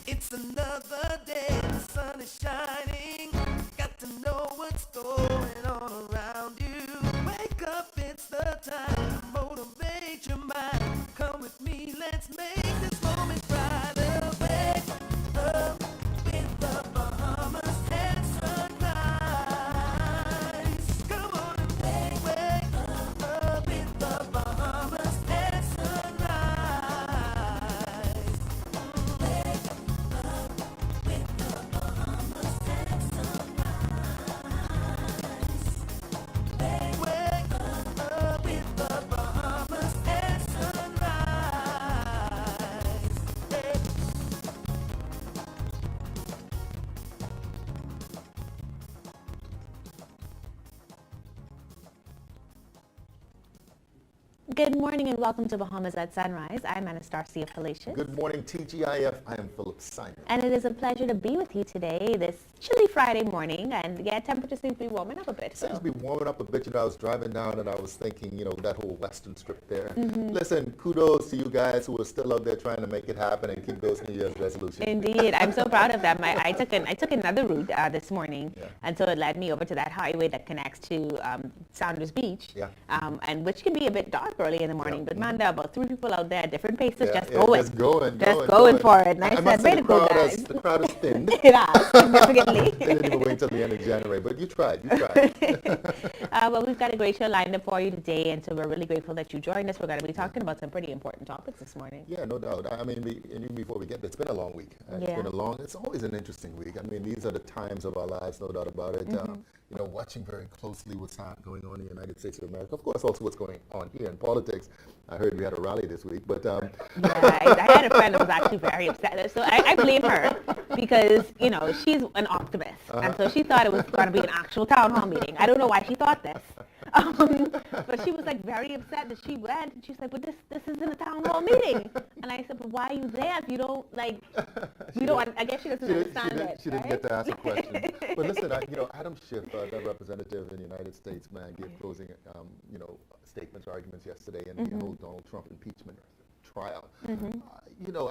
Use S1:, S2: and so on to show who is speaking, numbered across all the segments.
S1: It's another day, the sun is shining. Got to know what's going on around you. Wake up, it's the time to motivate your mind. Come with me, let's make this moment brighter. Wake up with the Bahamas and sunrise. Come on and wake up with the Bahamas and sunrise. Wake up with the Bahamas and sunrise. Hey.
S2: Good morning and welcome to Bahamas at Sunrise. I'm Anastasia Felicia.
S3: Good morning, TGIF. I am Philip Simon.
S2: And it is a pleasure to be with you today, this chilly Friday morning. And yeah, temperature seems to be warming up a bit.
S3: Seems to be warming up a bit. I was driving down and I was thinking, that whole Western Strip there. Listen, kudos to you guys who are still out there trying to make it happen and keep those New Year's resolutions.
S2: Indeed, I'm so proud of them. I took another route this morning, and so it led me over to that highway that connects to Saunders Beach, and which can be a bit dark early in the morning. But man, there are about 3 people out there at different paces, just going for it. And I said, way to go, guys.
S3: The crowd is thin.
S2: It has, significantly.
S3: They didn't even wait till the end of January, but you tried.
S2: Well, we've got a great show lined up for you today, and so we're really grateful that you joined us. We're going to be talking about some pretty important topics this morning.
S3: Yeah, no doubt. I mean, even before we get there, it's been a long week. It's always an interesting week. I mean, these are the times of our lives, no doubt about it. Watching very closely what's going on in the United States of America. Of course, also what's going on here in politics. I heard we had a rally this week, but...
S2: I had a friend that was actually very upset. So I blame her because, she's an optimist. And so she thought it was going to be an actual town hall meeting. I don't know why she thought this. But she was very upset that she went, and she's like, but this isn't a town hall meeting. And I said, but why are you there if you don't, I guess she doesn't understand it.
S3: She didn't get to ask a question. But listen, Adam Schiff, the representative in the United States, man, gave closing, statements, arguments yesterday in the whole Donald Trump impeachment trial.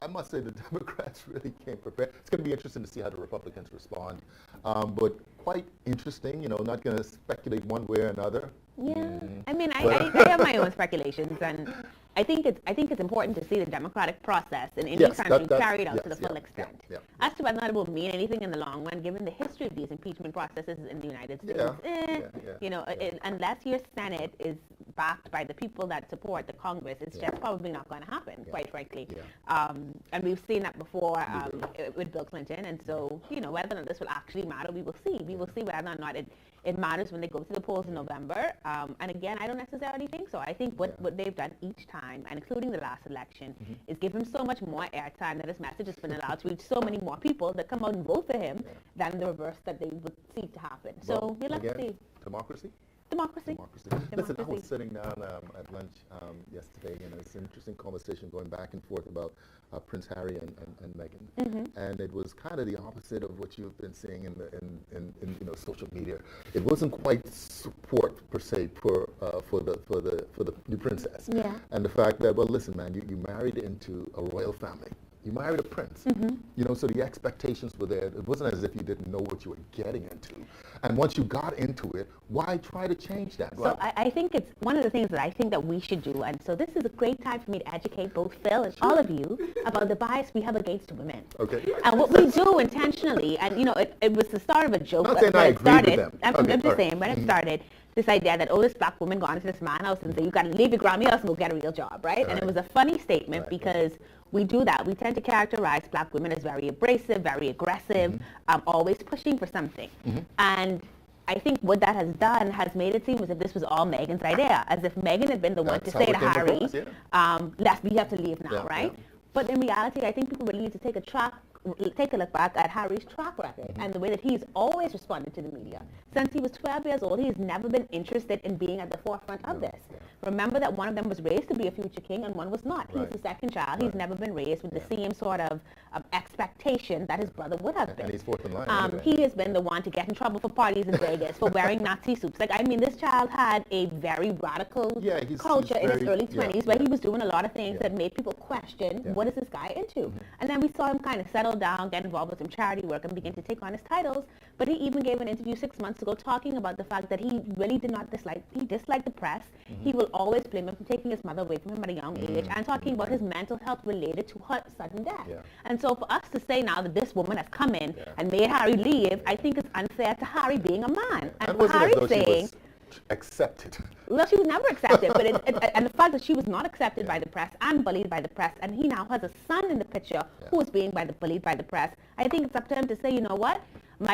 S3: I must say the Democrats really came prepared. It's going to be interesting to see how the Republicans respond. But quite interesting, not going to speculate one way or another.
S2: Yeah, I mean, I have my own speculations, and I think it's important to see the democratic process in any country carried out to the full extent. As to whether or not it will mean anything in the long run, given the history of these impeachment processes in the United States, unless your Senate is backed by the people that support the Congress, it's just probably not going to happen, quite frankly. And we've seen that before with Bill Clinton, and so, whether or not this will actually matter, we will see. We will see whether or not it matters when they go to the polls in November. And again, I don't necessarily think so. I think what they've done each time, and including the last election, is give him so much more airtime that his message has been allowed to reach so many more people that come out and vote for him than the reverse that they would seek to happen. So we'll have to see.
S3: Democracy.
S2: Democracy.
S3: Listen, I was sitting down at lunch yesterday, and it's an interesting conversation going back and forth about Prince Harry and Meghan, and it was kind of the opposite of what you've been seeing in social media. It wasn't quite support per se for the new princess, and the fact that, well, listen, man, you married into a royal family. You married a prince, so the expectations were there. It wasn't as if you didn't know what you were getting into. And once you got into it, why try to change that?
S2: So I think it's one of the things that I think that we should do. And so this is a great time for me to educate both Phil and all of you about the bias we have against women.
S3: Okay.
S2: And what we do intentionally, and it was the start of a joke.
S3: Not saying I agree with them.
S2: I'm just saying, when it started, this idea that, this black woman gone into this man's house and say, you got to leave your Grammy house and go get a real job, right? And it was a funny statement because we do that. We tend to characterize black women as very abrasive, very aggressive, always pushing for something. And I think what that has done has made it seem as if this was all Meghan's idea, as if Meghan had been the one to say to Harry, we have to leave now, right? But in reality, I think people really need to take a look back at Harry's track record and the way that he's always responded to the media. Since he was 12 years old, he's never been interested in being at the forefront of this. Remember that one of them was raised to be a future king and one was not. He's the second child. He's never been raised with the same sort of expectation that his brother would have been.
S3: And he's fourth in line. Anyway.
S2: He has been the one to get in trouble for parties in Vegas, for wearing Nazi suits. This child had a very radical culture in his early 20s where he was doing a lot of things that made people question, what is this guy into? And then we saw him kind of settle settle down, get involved with some charity work, and begin to take on his titles. But he even gave an interview 6 months ago talking about the fact that he really did not disliked the press. He will always blame him for taking his mother away from him at a young age, and talking about his mental health related to her sudden death. And so for us to say now that this woman has come in and made Harry leave, I think it's unfair to Harry being a man. And for Harry saying,
S3: accepted.
S2: Well, she was never accepted, but and the fact that she was not accepted by the press and bullied by the press, and he now has a son in the picture who is being bullied by the press, I think it's up to him to say, you know what?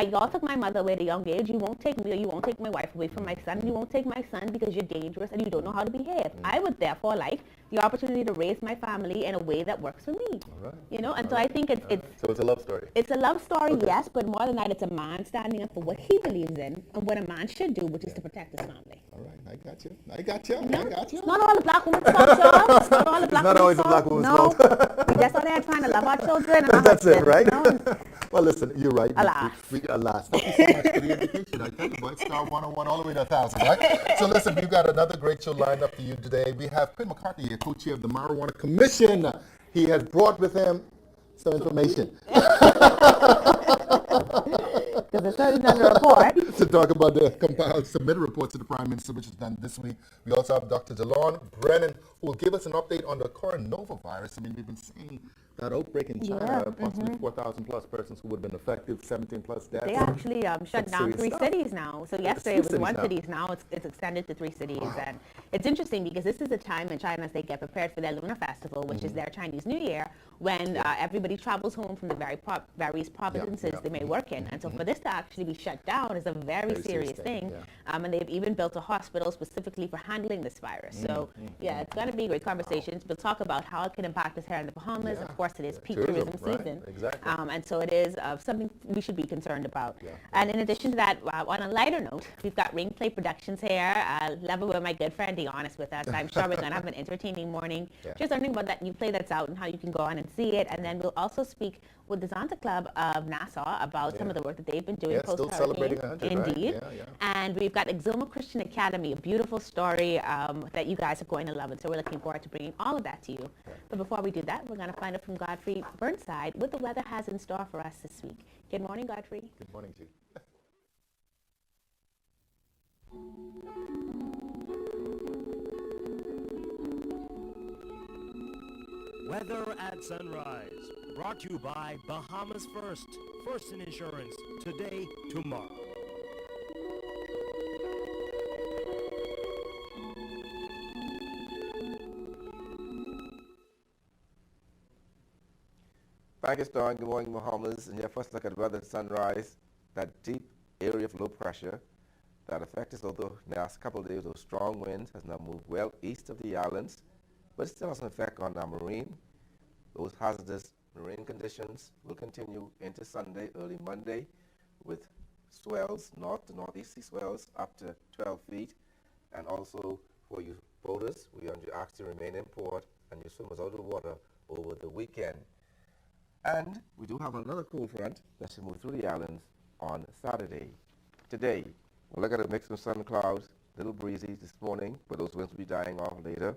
S2: Y'all took my mother away at a young age. You won't take me, or you won't take my wife away from my son. You won't take my son because you're dangerous and you don't know how to behave. I would therefore like the opportunity to raise my family in a way that works for me. You know, and so I think it's
S3: so it's a love story.
S2: It's a love story, yes, but more than that, it's a man standing up for what he believes in and what a man should do, which is to protect his family.
S3: All right, I got you. I got you.
S2: It's not all the black women's fault, y'all. It's not all the black
S3: not always the black woman's fault.
S2: No, that's all they're trying to love our children. And
S3: that's it, right?
S2: No.
S3: Well, listen, you're right.
S2: Alas.
S3: Alas. Thank you so much for the education. I tell you, boy, star 101 all the way to 1,000, right? So listen, we've got another great show lined up for you today. We have Quinn McCarthy here, co-chair of the Marijuana Commission. He has brought with him some information.
S2: Because it's certainly done a report.
S3: To talk about the compiled submitted report to the Prime Minister, which is done this week. We also have Dr. Delon Brennan, who will give us an update on the coronavirus. I mean, we've been seeing that outbreak in China, approximately 4,000 plus persons who would have been affected, 17 plus deaths.
S2: They actually shut down 3 cities now. So yesterday it was 1 city. Now it's extended to 3 cities. And it's interesting because this is a time in China as they get prepared for their Lunar Festival, which is their Chinese New Year, when everybody travels home from the various provinces they may work in. And so for this to actually be shut down is a very serious thing. And they've even built a hospital specifically for handling this virus. So it's going to be great conversations. We'll talk about how it can impact us here in the Bahamas. Of course, it is peak tourism season.
S3: Exactly.
S2: And so it is something we should be concerned about. And in addition to that, on a lighter note, we've got Ring Play Productions here, level with my good friend Deonis with us. I'm sure we're going to have an entertaining morning, just learning about that new play that's out and how you can go on and see it. And then we'll also speak with the Zonta Club of Nassau about some of the work that they've been doing post-hurricane. Indeed. And we've got Exuma Christian Academy, a beautiful story that you guys are going to love. And so we're looking forward to bringing all of that to you. But before we do that, we're going to find out from Godfrey Burnside what the weather has in store for us this week. Good morning, Godfrey.
S3: Good morning, G.
S4: Weather at sunrise, brought to you by Bahamas First. First in insurance, today, tomorrow.
S5: Thank you, Star. Good morning, Bahamas. And your first look at weather at sunrise, that deep area of low pressure that affected us over the last couple of days. Those strong winds has now moved well east of the islands, but it still has an effect on our marine. Those hazardous marine conditions will continue into Sunday, early Monday, with swells, north to northeasterly swells up to 12 feet. And also for you boaters, we urge you ask to remain in port and your swimmers out of the water over the weekend. And we do have another cool front that should move through the islands on Saturday. Today, we'll look at a mix of sun and clouds, a little breezy this morning, but those winds will be dying off later,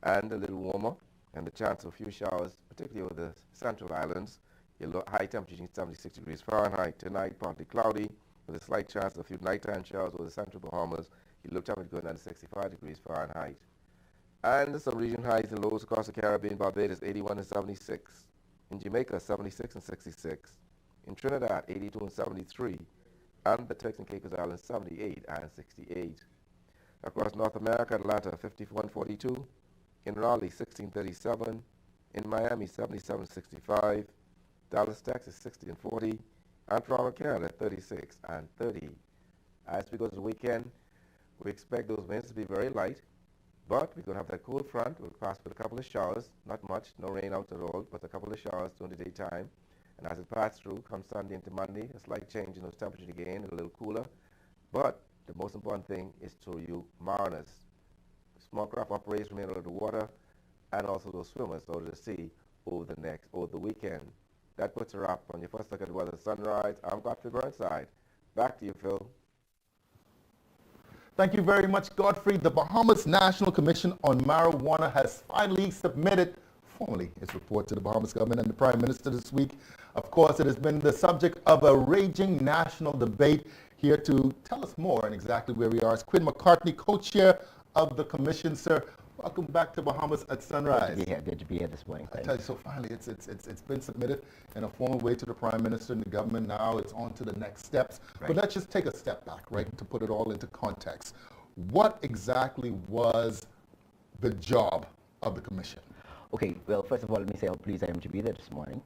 S5: and a little warmer, and the chance of a few showers, particularly over the central islands. Your high temperature reaching 76 degrees Fahrenheit. Tonight, partly cloudy, with a slight chance of a few nighttime showers over the central Bahamas. Your low temperature going down to 65 degrees Fahrenheit. And some region highs and lows across the Caribbean, Barbados 81 and 76. In Jamaica, 76 and 66. In Trinidad, 82 and 73. And the Turks and Caicos Islands, 78 and 68. Across North America, Atlanta, 51 42. In Raleigh, 1637. In Miami, 77 65. Dallas, Texas, 60 and 40. And Toronto, Canada, 36 and 30. As we go to the weekend, we expect those winds to be very light. But we're going to have that cool front. We'll pass with a couple of showers. Not much, no rain out at all, but a couple of showers during the daytime. And as it passes through, come Sunday into Monday, a slight change in those temperatures again, a little cooler. But the most important thing is to you mariners. Small craft operators remain out of the water, and also those swimmers out of the sea over the weekend. That puts a wrap on your first look at the weather sunrise. I'm Godfrey Burnside. Back to you, Phil.
S3: Thank you very much, Godfrey. The Bahamas National Commission on Marijuana has finally submitted formally its report to the Bahamas government and the Prime Minister this week. Of course, it has been the subject of a raging national debate. Here to tell us more and exactly where we are is Quinn McCartney, co-chair of the commission. Sir, welcome back to Bahamas at Sunrise.
S6: Good to be here this morning.
S3: I tell you, so finally it's been submitted in a formal way to the Prime Minister and the government. Now it's on to the next steps.
S6: Right.
S3: But let's just take a step back, right, to put it all into context. What exactly was the job of the commission?
S6: Okay, well, first of all, let me say how pleased I am to be there this morning.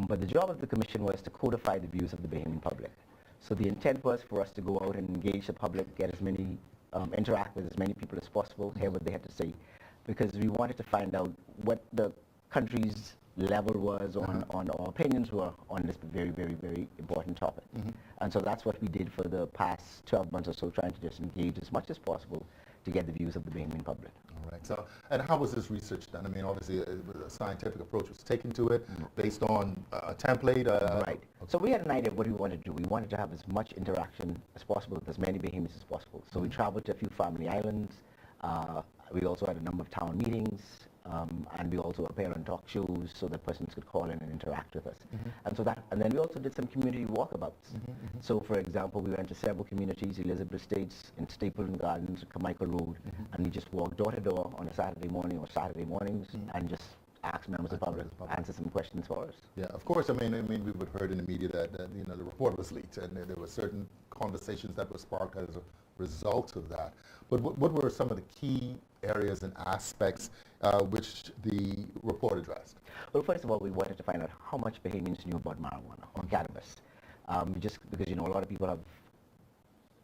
S6: But the job of the commission was to codify the views of the Bahamian public. So the intent was for us to go out and engage the public, get as many, interact with as many people as possible, hear what they had to say, because we wanted to find out what the country's level was on our opinions were on this very, very, very important topic. And so that's what we did for the past 12 months or so, trying to just engage as much as possible to get the views of the Bahamian public.
S3: All right. So, and how was this research done? I mean, obviously, a scientific approach was taken to it based on a template.
S6: Right. So we had an idea of what we wanted to do. We wanted to have as much interaction as possible with as many Bahamians as possible. So we traveled to a few family islands. We also had a number of town meetings. And we also appear on talk shows so that persons could call in and interact with us. And then we also did some community walkabouts. So for example, we went to several communities, Elizabeth Estates, in Stapleton Gardens, Carmichael Road, and we just walked door to door on a Saturday morning or Saturday mornings and just asked members of the public to answer some questions for us.
S3: Yeah, of course. I mean, we would heard in the media that the report was leaked, and there were certain conversations that were sparked as a result of that. But what were some of the key areas and aspects which the report addressed?
S6: Well, first of all, we wanted to find out how much Bahamians knew about marijuana or cannabis. Just because, a lot of people have,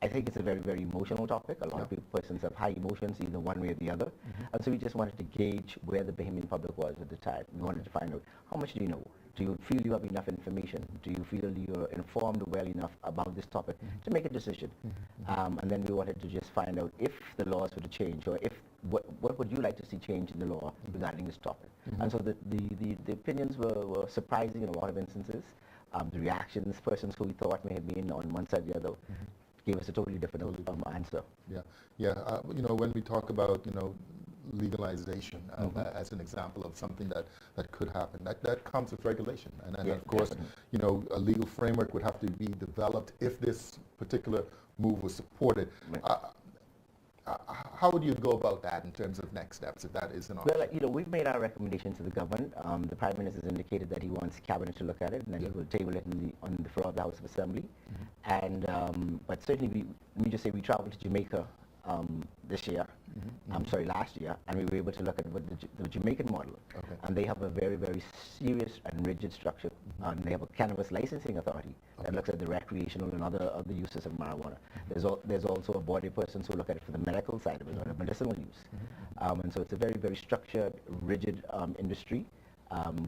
S6: I think it's a very, very emotional topic. A lot of persons have high emotions, either one way or the other. And so we just wanted to gauge where the Bahamian public was at the time. We wanted to find out, how much do you know? Do you feel you have enough information? Do you feel you're informed well enough about this topic to make a decision? And then we wanted to just find out if the laws were to change, or if what would you like to see change in the law regarding this topic? And so the opinions were surprising in a lot of instances. The reactions, persons who we thought may have been on one side or the other, gave us a totally different answer.
S3: When we talk about legalization as an example of something that could happen, that comes with regulation, and of course a legal framework would have to be developed if this particular move was supported. How would you go about that in terms of next steps if that is an option?
S6: Well, we've made our recommendation to the government. The Prime Minister has indicated that he wants Cabinet to look at it, and then he will table it on the floor of the House of Assembly. And but certainly, let me just say, we traveled to Jamaica this year. Last year, and we were able to look at what the Jamaican model. And they have a very, very serious and rigid structure. They have a cannabis licensing authority that looks at the recreational and other uses of marijuana. There's also a body of persons who look at it for the medical side of it, or the medicinal use. And so it's a very, very structured, rigid industry.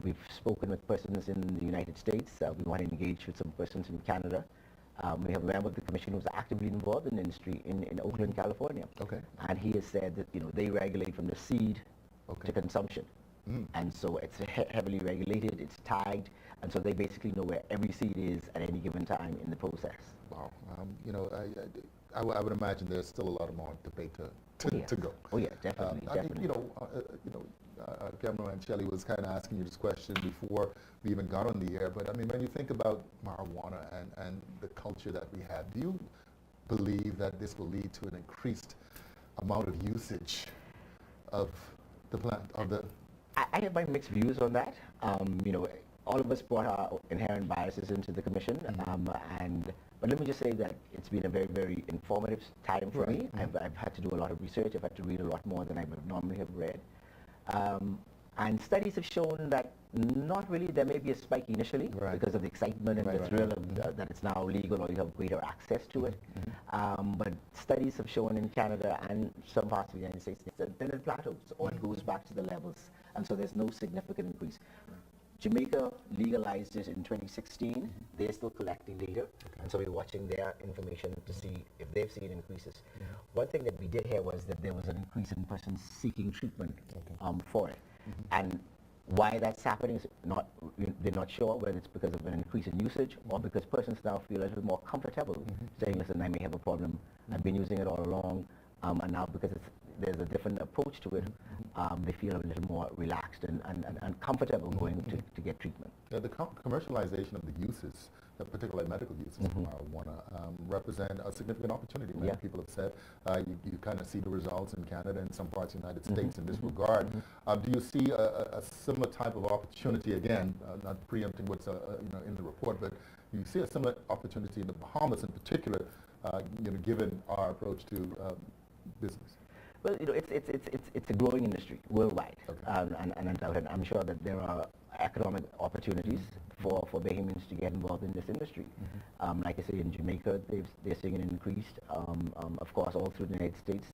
S6: We've spoken with persons in the United States. We want to engage with some persons in Canada. We have a member of the commission who's actively involved in the industry in Oakland, California. And he has said that they regulate from the seed to consumption. And so it's heavily regulated, it's tagged, and so they basically know where every seed is at any given time in the process.
S3: Wow. I would imagine there's still a lot more debate to go.
S6: Oh yeah, definitely.
S3: Cameron and Shelley was kind of asking you this question before we even got on the air, but I mean, when you think about marijuana and the culture that we have, do you believe that this will lead to an increased amount of usage of the plant?
S6: I have my mixed views on that. All of us brought our inherent biases into the commission, but let me just say that it's been a very, very informative time for me. I've had to do a lot of research. I've had to read a lot more than I would normally have read. And studies have shown that not really, there may be a spike initially because of the excitement and the thrill of that it's now legal or you have greater access to it. But studies have shown in Canada and some parts of the United States that then it plateaus or it goes back to the levels. And so there's no significant increase. Jamaica legalized it in 2016. They're still collecting data, and so we're watching their information to see if they've seen increases. One thing that we did hear was that there was an increase in persons seeking treatment for it. And why that's happening is they're not sure whether it's because of an increase in usage or because persons now feel a little more comfortable saying, listen, I may have a problem. I've been using it all along, and now because there's a different approach to it, they feel a little more relaxed and comfortable going to get treatment.
S3: Yeah, the commercialization of the uses, particularly medical uses of marijuana, represent a significant opportunity. Many people have said you kind of see the results in Canada and some parts of the United States in this regard. Do you see a similar type of opportunity, again, not preempting what's in the report, but do you see a similar opportunity in the Bahamas in particular, given our approach to business?
S6: Well, it's a growing industry worldwide, and I'm sure that there are economic opportunities for Bahamians to get involved in this industry. Like I say, in Jamaica, they're seeing an increase. Of course, all through the United States,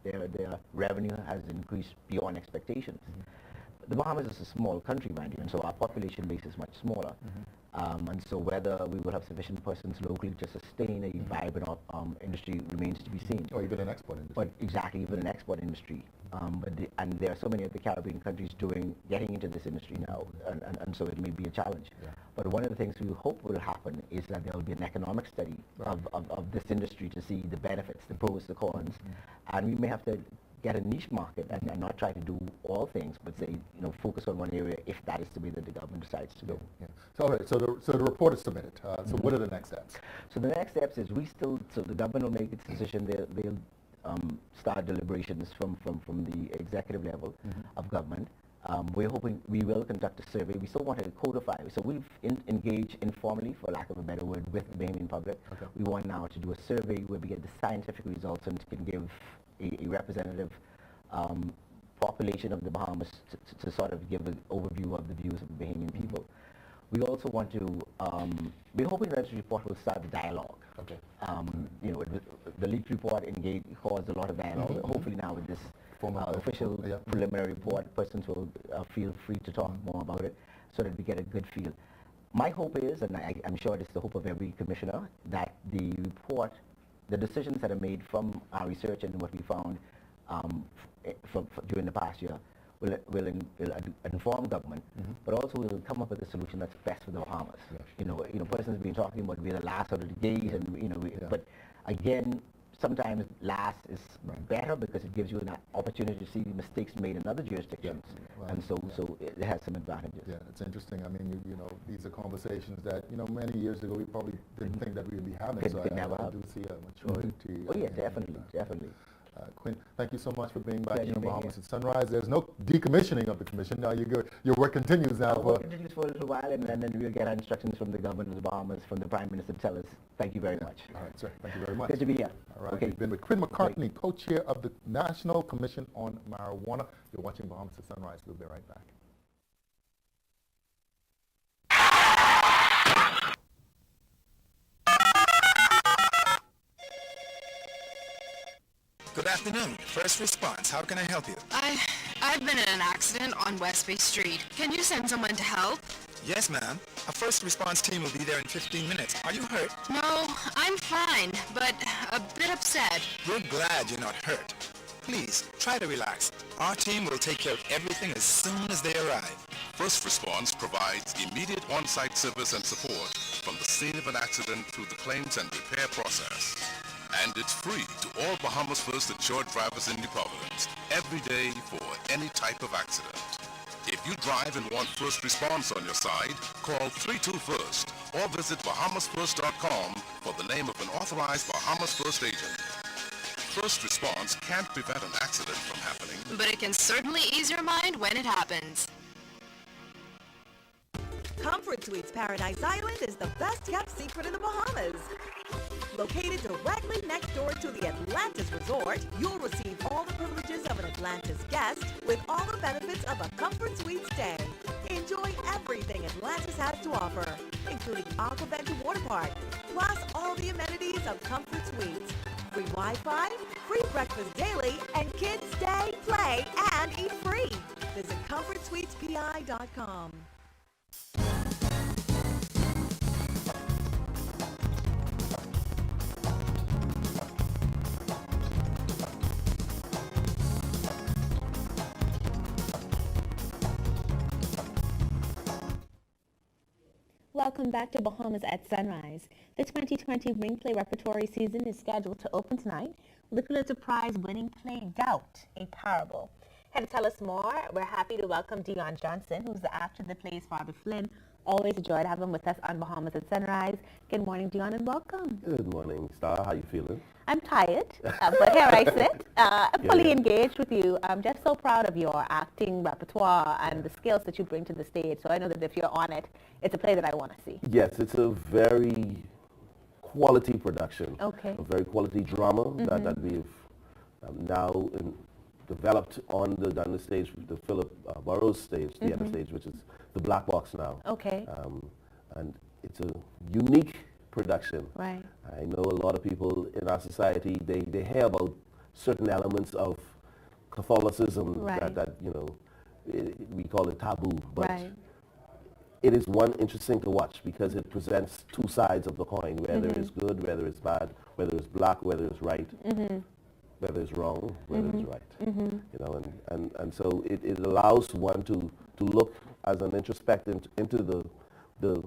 S6: their revenue has increased beyond expectations. The Bahamas is a small country, mind you, and so our population base is much smaller. And so whether we will have sufficient persons locally to sustain a vibrant industry remains to be seen.
S3: Or even an export industry.
S6: But exactly, even an export industry. And there are so many of the Caribbean countries getting into this industry now, and so it may be a challenge. But one of the things we hope will happen is that there will be an economic study of this industry to see the benefits, the pros, the cons, and we may have to get a niche market and not try to do all things, but say, focus on one area if that is the way that the government decides to go.
S3: So, all right, so the report is submitted. So what are the next steps? So
S6: the next steps is so the government will make its decision. They'll start deliberations from the executive level of government. We're hoping we will conduct a survey. We still want to codify. So we've engaged informally, for lack of a better word, with the Bahamian public. We want now to do a survey where we get the scientific results and can give a representative population of the Bahamas to sort of give an overview of the views of the Bahamian people. We also want to, we're hoping that this report will start the dialogue. The leaked report caused a lot of dialogue. Hopefully now with this official preliminary report, persons will feel free to talk more about it so that we get a good feel. My hope is, and I'm sure it's the hope of every commissioner, that the report, the decisions that are made from our research and what we found during the past year will inform government, but also will come up with a solution that's best for the Bahamas. Persons have been talking about we're the last out of the gays, and but again, sometimes last is better because it gives you an opportunity to see the mistakes made in other jurisdictions, and so it has some advantages. Yeah, it's interesting. I mean, these are conversations that many years ago we probably didn't think that we'd be having. I do see a maturity. Oh yeah, definitely.
S3: Quinn, thank you so much for being back in the Bahamas at Sunrise. There's no decommissioning of the commission. Now your work continues now.
S6: Work continues for a little while, and then we'll get our instructions from the government of the Bahamas, from the Prime Minister to tell us. Thank you very much.
S3: All right, sir. Thank you very much.
S6: Good to be here.
S3: All right. We've been with Quinn McCartney, co-chair of the National Commission on Marijuana. You're watching Bahamas at Sunrise. We'll be right back.
S7: Good afternoon. First response. How can I help you?
S8: I've been in an accident on West Bay Street. Can you send someone to help?
S7: Yes, ma'am. A first response team will be there in 15 minutes. Are you hurt?
S8: No, I'm fine, but a bit upset.
S7: We're glad you're not hurt. Please, try to relax. Our team will take care of everything as soon as they arrive.
S9: First Response provides immediate on-site service and support from the scene of an accident through the claims and repair process. And it's free to all Bahamas First insured drivers in New Providence, every day for any type of accident. If you drive and want First Response on your side, call 321-FIRST or visit bahamasfirst.com for the name of an authorized Bahamas First agent. First Response can't prevent an accident from happening,
S8: but it can certainly ease your mind when it happens.
S10: Comfort Suites Paradise Island is the best-kept secret in the Bahamas. Located directly next door to the Atlantis Resort, you'll receive all the privileges of an Atlantis guest with all the benefits of a Comfort Suite stay. Enjoy everything Atlantis has to offer, including Aquaventure Water Park, plus all the amenities of Comfort Suites. Free Wi-Fi, free breakfast daily, and kids stay, play, and eat free. Visit ComfortSuitesPI.com.
S2: Welcome back to Bahamas at Sunrise. The 2020 Ring Play Repertory season is scheduled to open tonight the Pulitzer Prize-winning play Doubt, a Parable. Here to tell us more, we're happy to welcome Dion Johnson, who's the actor that plays Father Flynn. Always a joy to have him with us on Bahamas at Sunrise. Good morning, Dion, and welcome.
S11: Good morning, Star. How you feeling?
S2: I'm tired, but here I sit, fully engaged with you. I'm just so proud of your acting repertoire and the skills that you bring to the stage. So I know that if you're on it, it's a play that I want to see.
S11: Yes, it's a very quality production.
S2: Okay.
S11: A very quality drama that we've now developed on the stage, the Philip Burrows stage, the other stage, which is the Black Box now.
S2: Okay.
S11: And it's a unique production.
S2: Right.
S11: I know a lot of people in our society, they hear about certain elements of Catholicism that you know, we call it taboo. But it is one interesting to watch because it presents two sides of the coin, whether it's good, whether it's bad, whether it's black, whether it's right, whether it's wrong, whether it's right. You know, and so it allows one to look as an introspective into the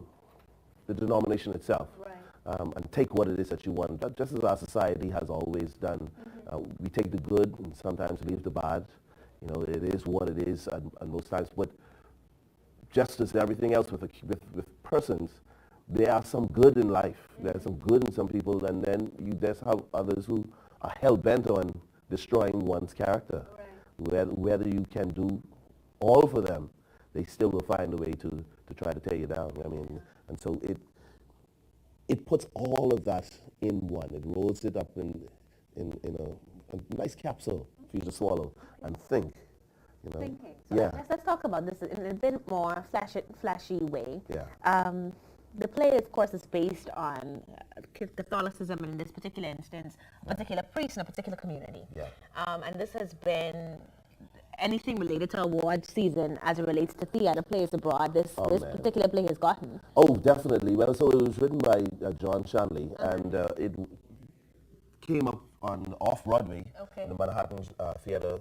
S11: denomination itself. And take what it is that you want. Just as our society has always done, we take the good and sometimes leave the bad. You know, it is what it is, and most times. But just as everything else with persons, there are some good in life. There's some good in some people, and then there's how others who are hell bent on destroying one's character. Whether you can do all for them, they still will find a way to try to tear you down. I mean, and so it puts all of that in one. It rolls it up in a nice capsule for you to swallow and think. You know?
S2: Thinking. So let's talk about this in a bit more flashy way.
S11: Yeah.
S2: The play, of course, is based on Catholicism, and in this particular instance, a particular priest in a particular community.
S11: Yeah.
S2: And this has been anything related to award season as it relates to theater plays abroad. This particular play has gotten.
S11: Oh, definitely. Well, so it was written by John Shanley, and it came up on Off-Broadway in the Manhattan Theater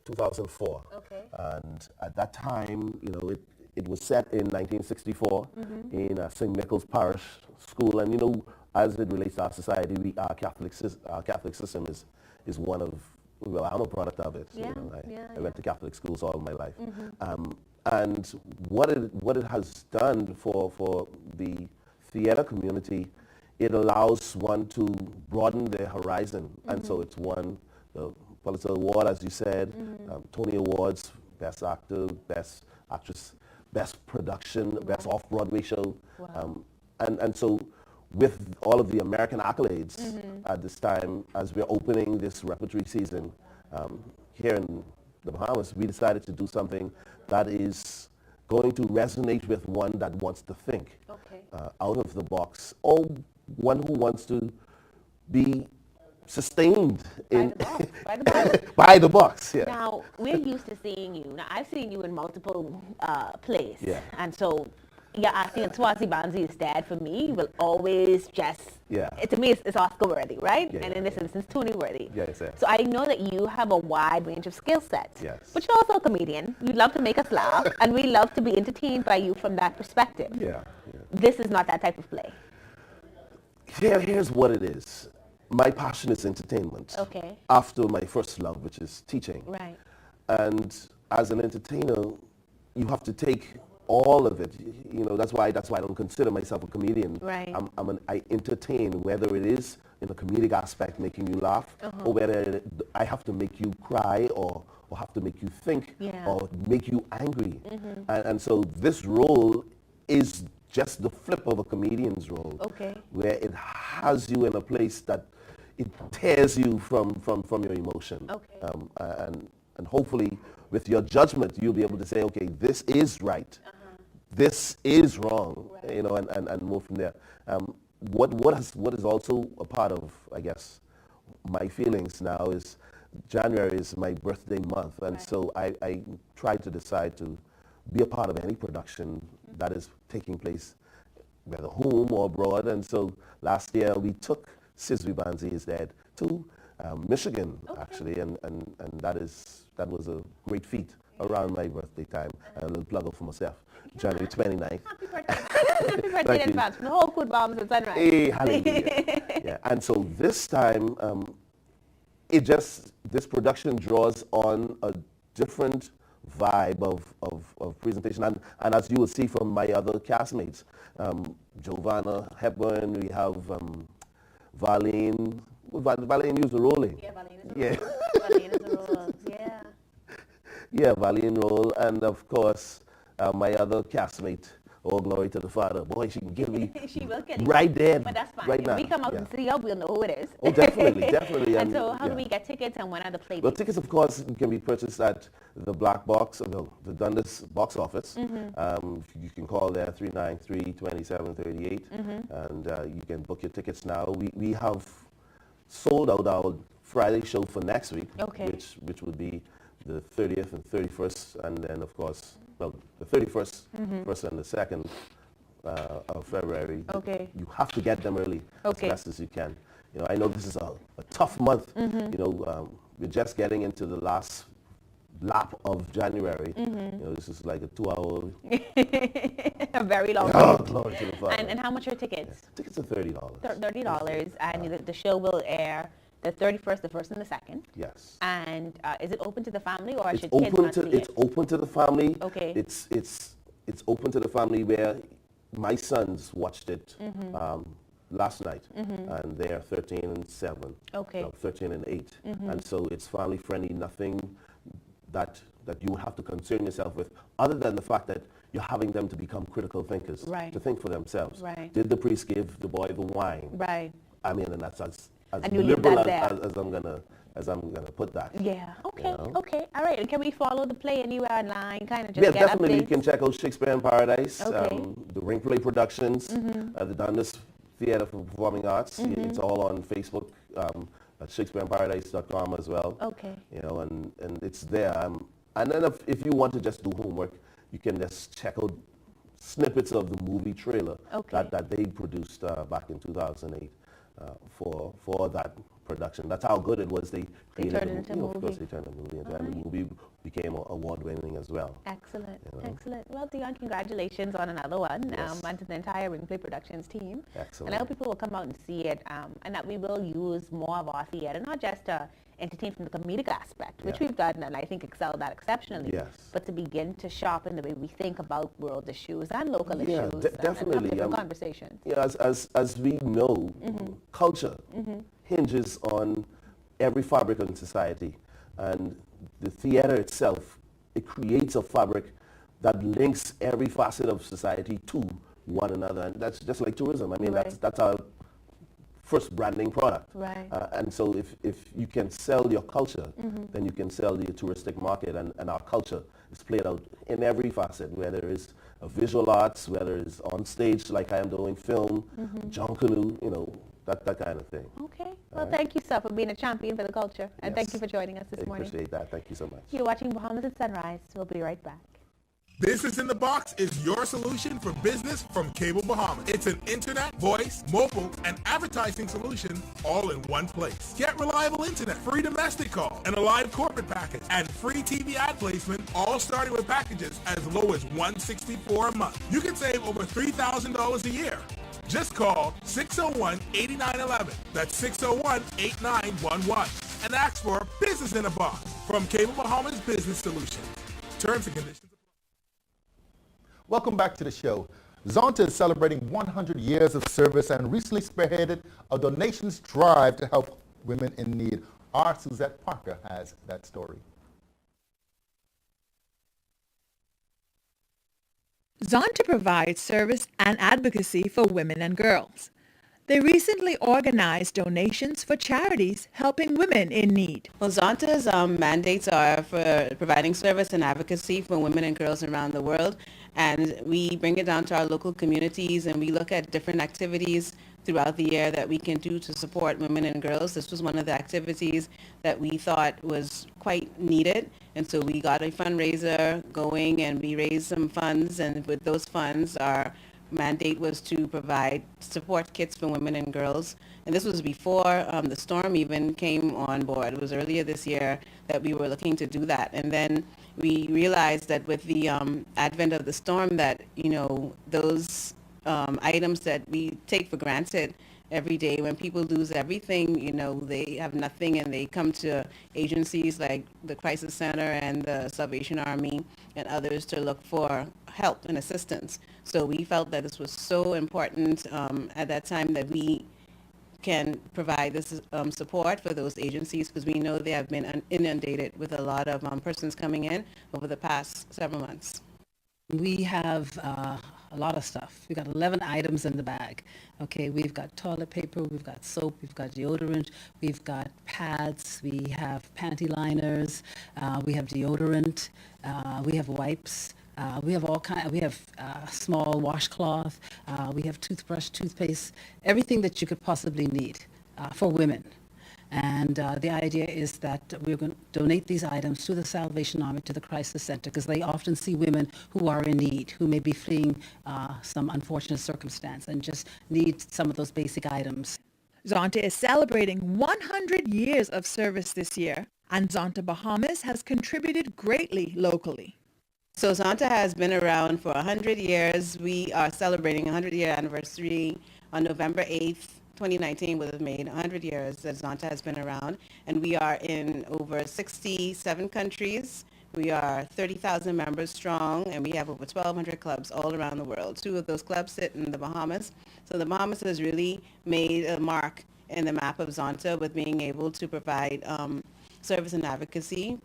S11: 2004.
S2: Okay.
S11: And at that time, you know, it was set in 1964 in St. Nicholas Parish School, and you know, as it relates to our society, our Catholic system is one of, well, I'm a product of it.
S2: Yeah,
S11: you know, I went to Catholic schools all my life. And what it has done for the theater community, it allows one to broaden their horizon. And so it's won the Pulitzer Award, as you said, Tony Awards, Best Actor, Best Actress, Best Production, Best Off-Broadway Show.
S2: Wow.
S11: And so with all of the American accolades at this time, as we're opening this repertory season here in the Bahamas, we decided to do something that is going to resonate with one that wants to think out of the box, or one who wants to be sustained by the box. Yeah.
S2: Now, we're used to seeing you. Now, I've seen you in multiple plays.
S11: Yeah.
S2: And so, yeah, I think Swazi Banzi is Dad for me will always just, to me, it's Oscar-worthy, right?
S11: Yeah,
S2: and in this instance, Tony-worthy.
S11: Yes, yes.
S2: So I know that you have a wide range of skill sets.
S11: Yes.
S2: But you're also a comedian. You love to make us laugh, and we love to be entertained by you from that perspective.
S11: Yeah.
S2: This is not that type of play.
S11: Here's what it is. My passion is entertainment.
S2: Okay.
S11: After my first love, which is teaching.
S2: Right.
S11: And as an entertainer, you have to take all of it. You know, that's why I don't consider myself a comedian.
S2: Right.
S11: I entertain, whether it is in a comedic aspect, making you laugh, or whether I have to make you cry, or have to make you think, or make you angry. And so this role is just the flip of a comedian's role, where it has you in a place that it tears you from your emotion. And hopefully with your judgment, you'll be able to say, okay, this is right. This is wrong, you know, and move from there. What is also a part of, I guess, my feelings now is January is my birthday month, and so I try to decide to be a part of any production that is taking place, whether home or abroad. And so last year we took Sizwi Banzi is Dead to Michigan, actually, and that was a great feat around my birthday time. And a little plug up for myself. January 29th.
S2: Happy birthday. Happy birthday in advance from the whole food Bahamas at Sunrise.
S11: Hey, hallelujah. And so this time, this production draws on a different vibe of presentation. And as you will see from my other castmates, Giovanna Hepburn, we have Valene. Valene used the rolling.
S2: Yeah, Valene is
S11: yeah.
S2: Valene is a role. Yeah.
S11: Yeah, Valene roll, and of course, my other castmate. All glory to the Father. Boy, she can give me
S2: she will kill you.
S11: Right there,
S2: but that's fine.
S11: right
S2: if
S11: now.
S2: we come out and see her, we'll know who it is.
S11: Oh, definitely, definitely.
S2: And so how do we get tickets and when are the play
S11: Well,
S2: dates?
S11: tickets, of course, can be purchased at the Black Box, the Dundas box office. You can call there 393-2738, and you can book your tickets now. We have sold out our Friday show for next week, which would be the 30th and 31st, and then, of course, well, the 31st, 1st and the 2nd of February. You have to get them early as best as you can. You know, I know this is a tough month. You know, we're just getting into the last lap of January. You know, this is like a 2-hour.
S2: A very long
S11: glory to the Father.
S2: And how much are tickets?
S11: Yeah. Tickets are $30.
S2: $30, and the show will air the 31st, the 1st, and the 2nd.
S11: Yes.
S2: And is it open to the family, or
S11: It's
S2: should kids not see it?
S11: It's open to the family.
S2: Okay.
S11: It's open to the family where my sons watched it last night, and they are 13 and 7.
S2: Okay.
S11: 13 and 8. And so it's family friendly, nothing that you have to concern yourself with, other than the fact that you're having them to become critical thinkers, to think for themselves.
S2: Right.
S11: Did the priest give the boy the wine?
S2: Right.
S11: I mean, and that's as
S2: And you leave
S11: liberal
S2: that
S11: as I'm gonna put that.
S2: Yeah. Okay.
S11: You know?
S2: Okay. All right. And can we follow the play anywhere online? Kind of just
S11: Yeah,
S2: get
S11: definitely.
S2: updates?
S11: You can check out Shakespeare in Paradise,
S2: Okay.
S11: the Ring Play Productions, the Dundas Theatre for Performing Arts. It's all on Facebook at ShakespeareInParadise.com as well.
S2: Okay.
S11: You know, and it's there. And then if you want to just do homework, you can just check out snippets of the movie trailer that they produced back in 2008 for that production. That's how good it was. They created
S2: turned it into a movie.
S11: Of course, they turned the movie into, and the movie became award-winning as well.
S2: Excellent.
S11: You know?
S2: Excellent. Well, Dion, congratulations on another one,
S11: Yes.
S2: and to the entire Ring Play Productions team.
S11: Excellent.
S2: And I hope people will come out and see it, and that we will use more of our theater, not just to entertain from the comedic aspect, which we've done and I think excelled at exceptionally, but to begin to sharpen the way we think about world issues and local issues and have
S11: definitely.
S2: different conversations.
S11: Yeah, as we know, culture hinges on every fabric in society, and the theater itself, it creates a fabric that links every facet of society to one another, and that's just like tourism. I mean, that's our first branding product.
S2: Right.
S11: And so if you can sell your culture, then you can sell the touristic market, and our culture is played out in every facet, whether it's visual arts, whether it's on stage like I am doing, film, John Canoe, you know, that kind of thing.
S2: Okay. Well, thank you, sir, for being a champion for the culture, and thank you for joining us this morning.
S11: I appreciate that. Thank you so much.
S2: You're watching Bahamas at Sunrise. We'll be right back.
S12: Business in the Box is your solution for business from Cable Bahamas. It's an internet, voice, mobile, and advertising solution all in one place. Get reliable internet, free domestic call, and a live corporate package, and free TV ad placement, all starting with packages as low as $164 a month. You can save over $3,000 a year. Just call 601-8911. That's 601-8911. And ask for Business in a Box from Cable Bahamas Business Solutions. Terms and conditions.
S3: Welcome back to the show. Zonta is celebrating 100 years of service and recently spearheaded a donations drive to help women in need. Our Suzette Parker has that story.
S13: Zonta provides service and advocacy for women and girls. They recently organized donations for charities helping women in need.
S14: Well, Zonta's mandates are for providing service and advocacy for women and girls around the world, and we bring it down to our local communities, and we look at different activities throughout the year that we can do to support women and girls. This was one of the activities that we thought was quite needed, and so we got a fundraiser going, and we raised some funds, and with those funds, our mandate was to provide support kits for women and girls. And this was before the storm even came on board. It was earlier this year that we were looking to do that. And then we realized that with the advent of the storm that, you know, those items that we take for granted every day. When people lose everything, you know, they have nothing, and they come to agencies like the Crisis Center and the Salvation Army and others to look for help and assistance. So we felt that this was so important at that time that we can provide this support for those agencies, because we know they have been inundated with a lot of persons coming in over the past several months.
S15: We have a lot of stuff. We've got 11 items in the bag. Okay, we've got toilet paper, we've got soap, we've got deodorant, we've got pads, we have panty liners, we have deodorant, we have wipes. We have all kind. We have small washcloth. We have toothbrush, toothpaste, everything that you could possibly need for women. And the idea is that we're going to donate these items to the Salvation Army, to the Crisis Center, because they often see women who are in need, who may be fleeing some unfortunate circumstance and just need some of those basic items.
S13: Zonta is celebrating 100 years of service this year, and Zonta Bahamas has contributed greatly locally.
S14: So Zonta has been around for 100 years. We are celebrating a 100-year anniversary on November 8th, 2019 would have made 100 years that Zonta has been around. And we are in over 67 countries. We are 30,000 members strong, and we have over 1,200 clubs all around the world. 2 of those clubs sit in the Bahamas. So the Bahamas has really made a mark in the map of Zonta with being able to provide service and advocacy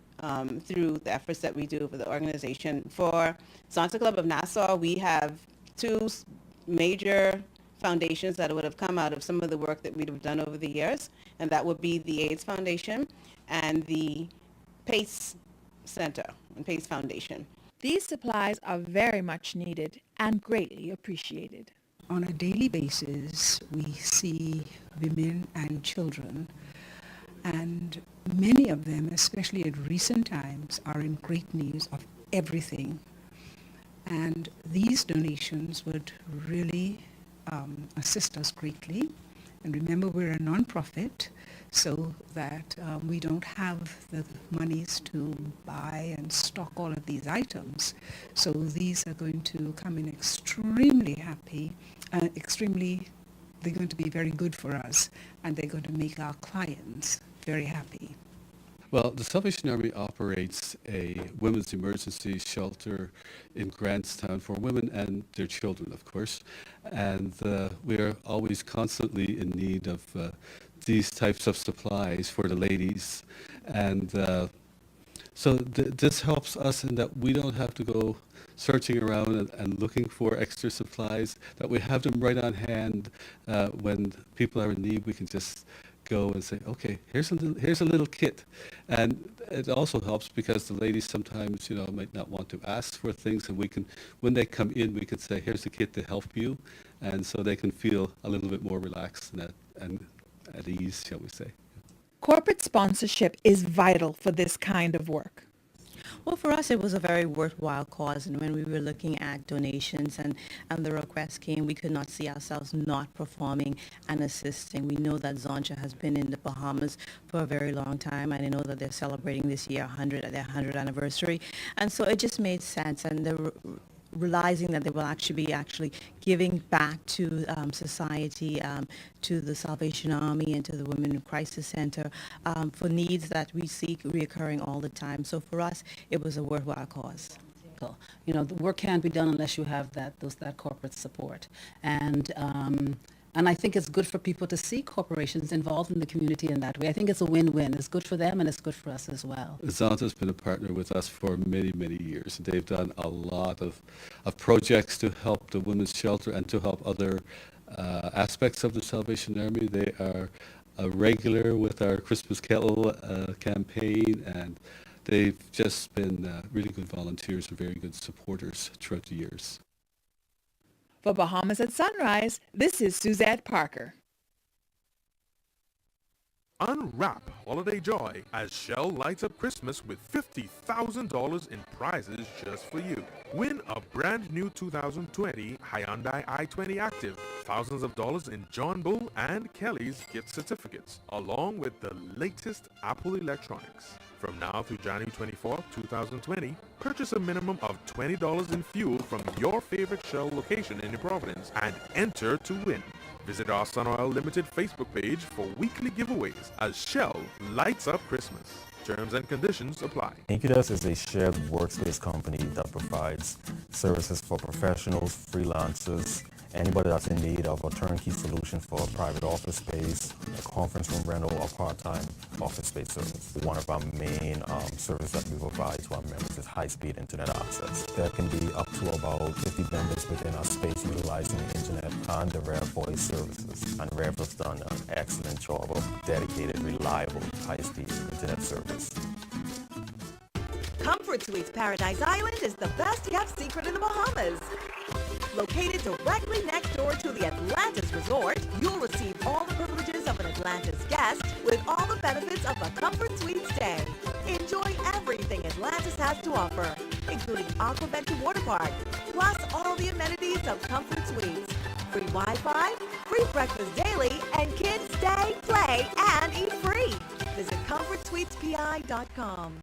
S14: through the efforts that we do for the organization. For Zonta Club of Nassau, we have 2 major foundations that would have come out of some of the work that we'd have done over the years, and that would be the AIDS Foundation and the PACE Center and PACE Foundation.
S13: These supplies are very much needed and greatly appreciated.
S16: On a daily basis, we see women and children, and many of them, especially at recent times, are in great need of everything. And these donations would really assist us greatly. And remember, we're a non-profit, so that we don't have the monies to buy and stock all of these items. So these are going to come in extremely happy, they're going to be very good for us, and they're going to make our clients very happy.
S17: Well, the Salvation Army operates a women's emergency shelter in Grantstown for women and their children, of course. And we are always constantly in need of these types of supplies for the ladies. And so this helps us in that we don't have to go searching around and looking for extra supplies, that we have them right on hand. When people are in need, we can just go and say, okay, here's a little kit. And it also helps because the ladies sometimes, might not want to ask for things, and we can, when they come in, we can say, here's a kit to help you. And so they can feel a little bit more relaxed and at ease, shall we say.
S13: Corporate sponsorship is vital for this kind of work.
S18: Well, for us, it was a very worthwhile cause. And when we were looking at donations and the request came, we could not see ourselves not performing and assisting. We know that Zonta has been in the Bahamas for a very long time. And I know that they're celebrating this year their 100th anniversary. And so it just made sense. And they're realizing that they will actually be giving back to society, to the Salvation Army and to the Women in Crisis Center for needs that we see reoccurring all the time. So for us, it was a worthwhile cause.
S15: The work can't be done unless you have that corporate support. And I think it's good for people to see corporations involved in the community in that way. I think it's a win-win. It's good for them and it's good for us as well.
S17: Zonta has been a partner with us for many, many years. They've done a lot of projects to help the women's shelter and to help other aspects of the Salvation Army. They are a regular with our Christmas Kettle campaign, and they've just been really good volunteers and very good supporters throughout the years.
S13: For Bahamas at Sunrise, this is Suzette Parker.
S12: Unwrap holiday joy as Shell lights up Christmas with $50,000 in prizes just for you. Win a brand new 2020 Hyundai i20 Active, thousands of dollars in John Bull and Kelly's gift certificates, along with the latest Apple electronics. From now through January 24, 2020, purchase a minimum of $20 in fuel from your favorite Shell location in Providence and enter to win. Visit our Sun Oil Limited Facebook page for weekly giveaways as Shell lights up Christmas. Terms and conditions apply.
S19: Incudus is a shared workspace company that provides services for professionals, freelancers, anybody that's in need of a turnkey solution for a private office space, a conference room rental, or part-time office space service. One of our main services that we provide to our members is high-speed internet access. There can be up to about 50 members within our space utilizing the internet and the Rare Voice services. And Rare has done an excellent job of dedicated, reliable, high-speed internet service.
S10: Comfort Suites Paradise Island is the best kept secret in the Bahamas. Located directly next door to the Atlantis Resort, you'll receive all the privileges of an Atlantis guest with all the benefits of a Comfort Suite stay. Enjoy everything Atlantis has to offer, including Aquaventure Water Park, plus all the amenities of Comfort Suites. Free Wi-Fi, free breakfast daily, and kids stay, play, and eat free. Visit ComfortSuitesPI.com.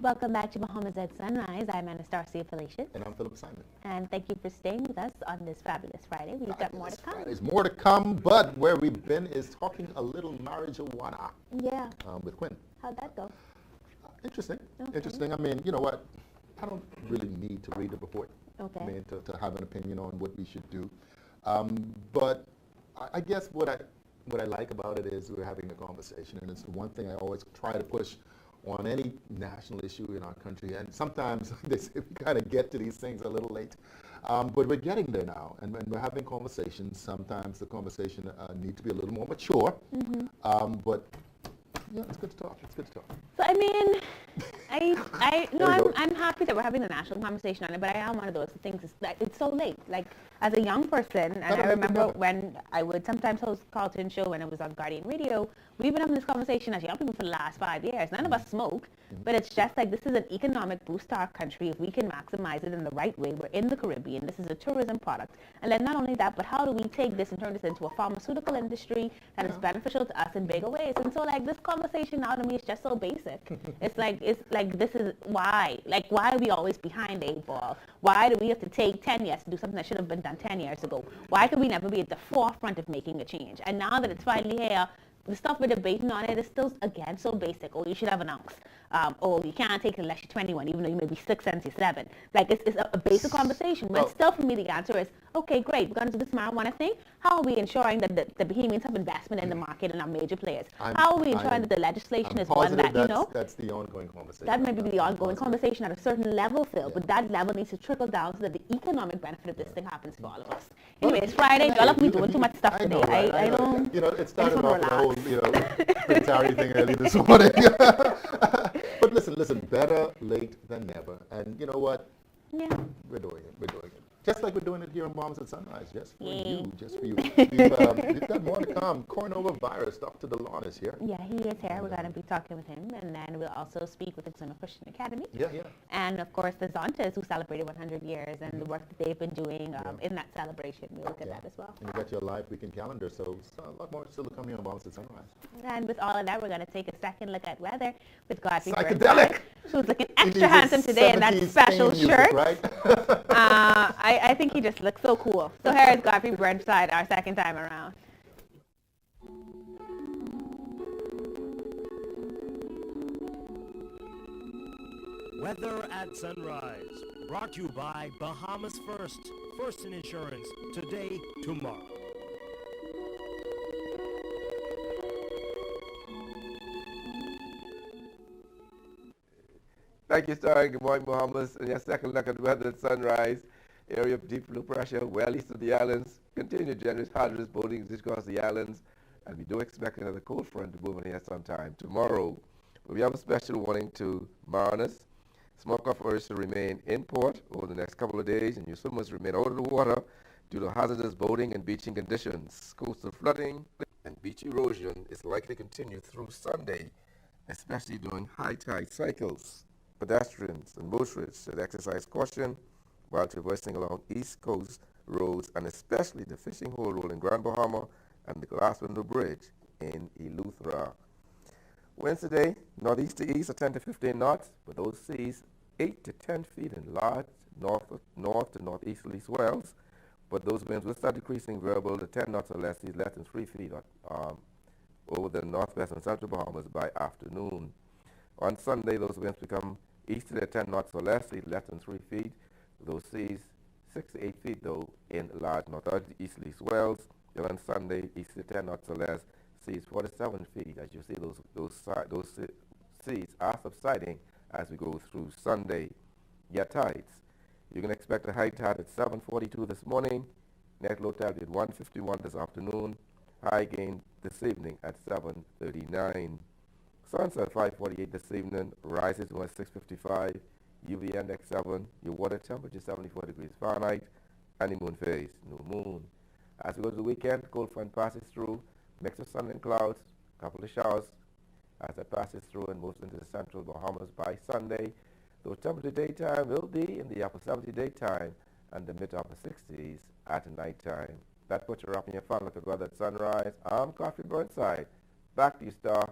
S2: Welcome back to Bahamas at Sunrise. I'm Anastasia Felicia.
S3: And I'm Philip Simon.
S2: And thank you for staying with us on this fabulous Friday. We've got more to come.
S3: There's more to come, but where we've been is talking a little marijuana.
S2: Yeah.
S3: With Quinn.
S2: How'd that go?
S3: Interesting.
S2: Okay.
S3: Interesting. I mean, you know what? I don't really need to read the report.
S2: Okay.
S3: I mean, to have an opinion on what we should do. But I guess what I like about it is we're having a conversation, and it's one thing I always try to push on any national issue in our country. And sometimes they say we kind of get to these things a little late. But we're getting there now, and when we're having conversations, sometimes the conversation needs to be a little more mature. But yeah, it's good to talk. It's good to talk.
S2: So I mean, I'm happy that we're having the national conversation on it, but I am one of those things. It's so late. Like as a young person, and I remember when I would sometimes host Carlton's show when it was on Guardian Radio. We've been having this conversation as young people for the last 5 years. None of us smoke, but it's just like this is an economic boost to our country if we can maximize it in the right way. We're in the Caribbean. This is a tourism product. And then not only that, but how do we take this and turn this into a pharmaceutical industry that is beneficial to us in bigger ways? And so like this conversation now to me is just so basic. It's like this is why are we always behind the 8 ball? Why do we have to take 10 years to do something that should have been done 10 years ago? Why could we never be at the forefront of making a change? And now that it's finally here, the stuff we're debating on it is still, again, so basic. Oh, you should have an ounce. Oh, you can't take it unless you're 21, even though you may be 6 and you're 7. Like, it's a basic conversation. But still, for me, the answer is, okay, great, we're going to do this marijuana thing. How are we ensuring that the Bahamians have investment in the market and our major players? How are we ensuring that the legislation is one that, you know?
S3: That's the ongoing conversation.
S2: That may be the ongoing conversation at a certain level, Phil, but that level needs to trickle down so that the economic benefit of this thing happens for all of us. Anyway, it's Friday. Y'all have me doing too much stuff today. I don't.
S3: You know, it started off the whole, Prince Harry thing early this morning. But listen, better late than never. And you know what?
S2: Yeah.
S3: We're doing it. Just like we're doing it here in Bahamas at Sunrise, just for you. We've got more to come. Coronavirus, Dr. DeLon is here.
S2: Yeah, he is here. We're going to be talking with him, and then we'll also speak with the Exuma Christian Academy.
S3: Yeah.
S2: And of course, the Zontas, who celebrated 100 years, and the work that they've been doing in that celebration. We'll look at that as well.
S3: And you got your live weekend calendar, so a lot more still to come here on Bahamas at Sunrise.
S2: And with all of that, we're going to take a second look at weather with Godfrey
S3: Psychedelic!
S2: Burnside, who's looking extra handsome today in that special shirt.
S3: Right?
S2: I think he just looks so cool. So here is Godfrey Burnside, our second time around.
S4: Weather at Sunrise, brought to you by Bahamas First in Insurance, today, tomorrow.
S5: Thank you, sir. Good morning, Bahamas. And your second look at weather at Sunrise. Area of deep low pressure well east of the islands. Continued generous hazardous boating across the islands. And we do expect another cold front to move in here sometime tomorrow. But we have a special warning to mariners. Smoke-off urge to remain in port over the next couple of days, and you still must remain out of the water due to hazardous boating and beaching conditions. Coastal flooding and beach erosion is likely to continue through Sunday, especially during high tide cycles. Pedestrians and motorists should exercise caution while traversing along East Coast roads and especially the Fishing Hole Road in Grand Bahama and the Glass Window Bridge in Eleuthera. Winds today, northeast to east at 10 to 15 knots, but those seas 8 to 10 feet in large north to northeasterly swells. But those winds will start decreasing variable to 10 knots or less, seas less than 3 feet over the northwest and central Bahamas by afternoon. On Sunday, those winds become easterly at 10 knots or less, seas less than 3 feet. Those seas 6 to 8 feet, though, in large northeasterly swells. Then on Sunday, easterly 10 knots or less, seas 47 feet. As you see, those seas are subsiding as we go through Sunday. Your tides. You can expect a high tide at 7:42 this morning. Net low tide at 1:51 this afternoon. High gain this evening at 7:39. Sunset 5:48 this evening. Rises to 6:55. UV index 7. Your water temperature 74 degrees Fahrenheit. And the moon phase, no moon. As we go to the weekend, cold front passes through. Mix of sun and clouds. Couple of showers as it passes through and moves into the central Bahamas by Sunday. The temperature daytime will be in the upper 70s daytime and the mid-upper 60s at nighttime. That puts you up in your fun look at weather at sunrise. I'm Coffee Burnside. Back to you, Star.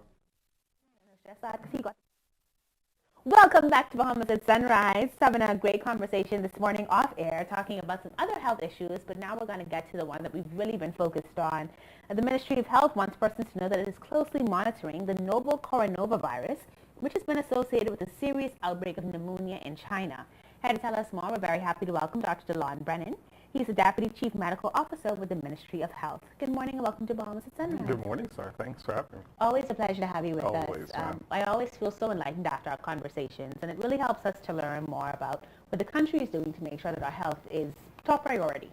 S2: Welcome back to Bahamas at Sunrise. Having a great conversation this morning off air, talking about some other health issues, but now we're going to get to the one that we've really been focused on. The Ministry of Health wants persons to know that it is closely monitoring the novel coronavirus, which has been associated with a serious outbreak of pneumonia in China. Here to tell us more, we're very happy to welcome Dr. DeLon Brennan. He's the Deputy Chief Medical Officer with the Ministry of Health. Good morning and welcome to Bahamas at Sunrise.
S20: Good morning, sir. Thanks for having me.
S2: Always a pleasure to have you with
S20: Always,
S2: us. I always feel so enlightened after our conversations, and it really helps us to learn more about what the country is doing to make sure that our health is top priority.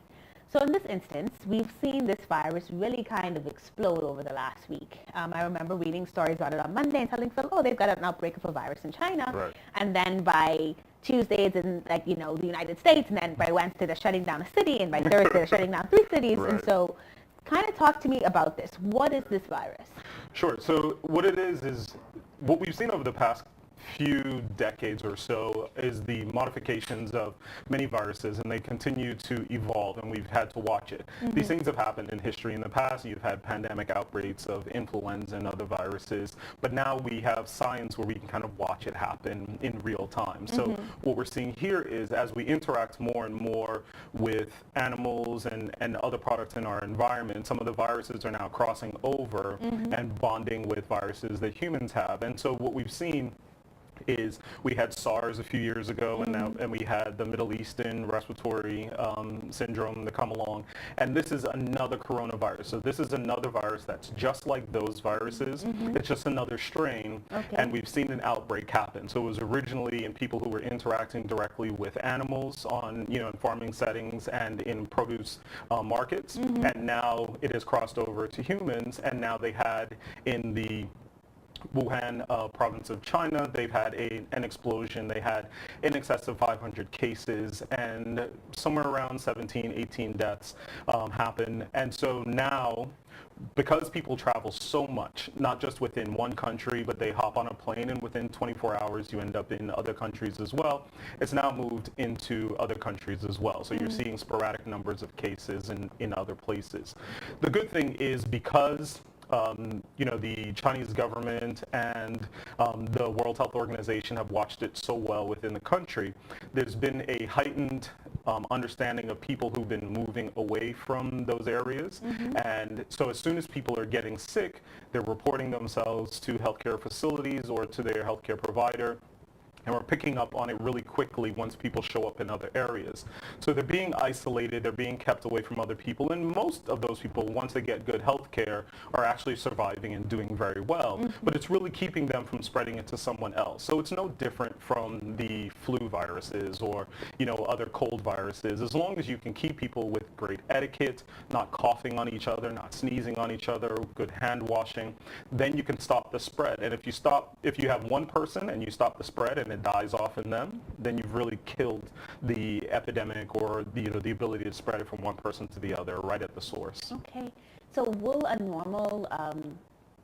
S2: So in this instance, we've seen this virus really kind of explode over the last week. I remember reading stories about it on Monday and telling Phil, they've got an outbreak of a virus in China.
S20: Right.
S2: And then by Tuesday, it's in the United States, and then by Wednesday, they're shutting down a city, and by Thursday, they're shutting down 3 cities.
S20: Right.
S2: And so kind of talk to me about this. What is this virus?
S20: Sure. So what it is what we've seen over the past few decades or so is the modifications of many viruses, and they continue to evolve, and we've had to watch it.
S2: Mm-hmm.
S20: These things have happened in history in the past. You've had pandemic outbreaks of influenza and other viruses, but now we have science where we can kind of watch it happen in real time. So what we're seeing here is as we interact more and more with animals and other products in our environment, some of the viruses are now crossing over and bonding with viruses that humans have. And so what we've seen is we had SARS a few years ago, and we had the Middle Eastern respiratory syndrome that come along, and this is another coronavirus. So this is another virus that's just like those viruses. It's just another strain, and we've seen an outbreak happen. So it was originally in people who were interacting directly with animals on, in farming settings and in produce markets, and now it has crossed over to humans, and now they had in the Wuhan province of China, they've had an explosion. They had in excess of 500 cases, and somewhere around 17, 18 deaths happen. And so now, because people travel so much, not just within one country, but they hop on a plane and within 24 hours you end up in other countries as well, it's now moved into other countries as well. So you're seeing sporadic numbers of cases in other places. The good thing is because the Chinese government and the World Health Organization have watched it so well within the country, there's been a heightened understanding of people who've been moving away from those areas. And so as soon as people are getting sick, they're reporting themselves to healthcare facilities or to their healthcare provider. And we're picking up on it really quickly once people show up in other areas. So they're being isolated, they're being kept away from other people, and most of those people, once they get good health care, are actually surviving and doing very well. But it's really keeping them from spreading it to someone else. So it's no different from the flu viruses or, other cold viruses. As long as you can keep people with great etiquette, not coughing on each other, not sneezing on each other, good hand washing, then you can stop the spread. And if you have one person and you stop the spread and it dies off in them, then you've really killed the epidemic or the ability to spread it from one person to the other right at the source.
S2: Okay. So will a normal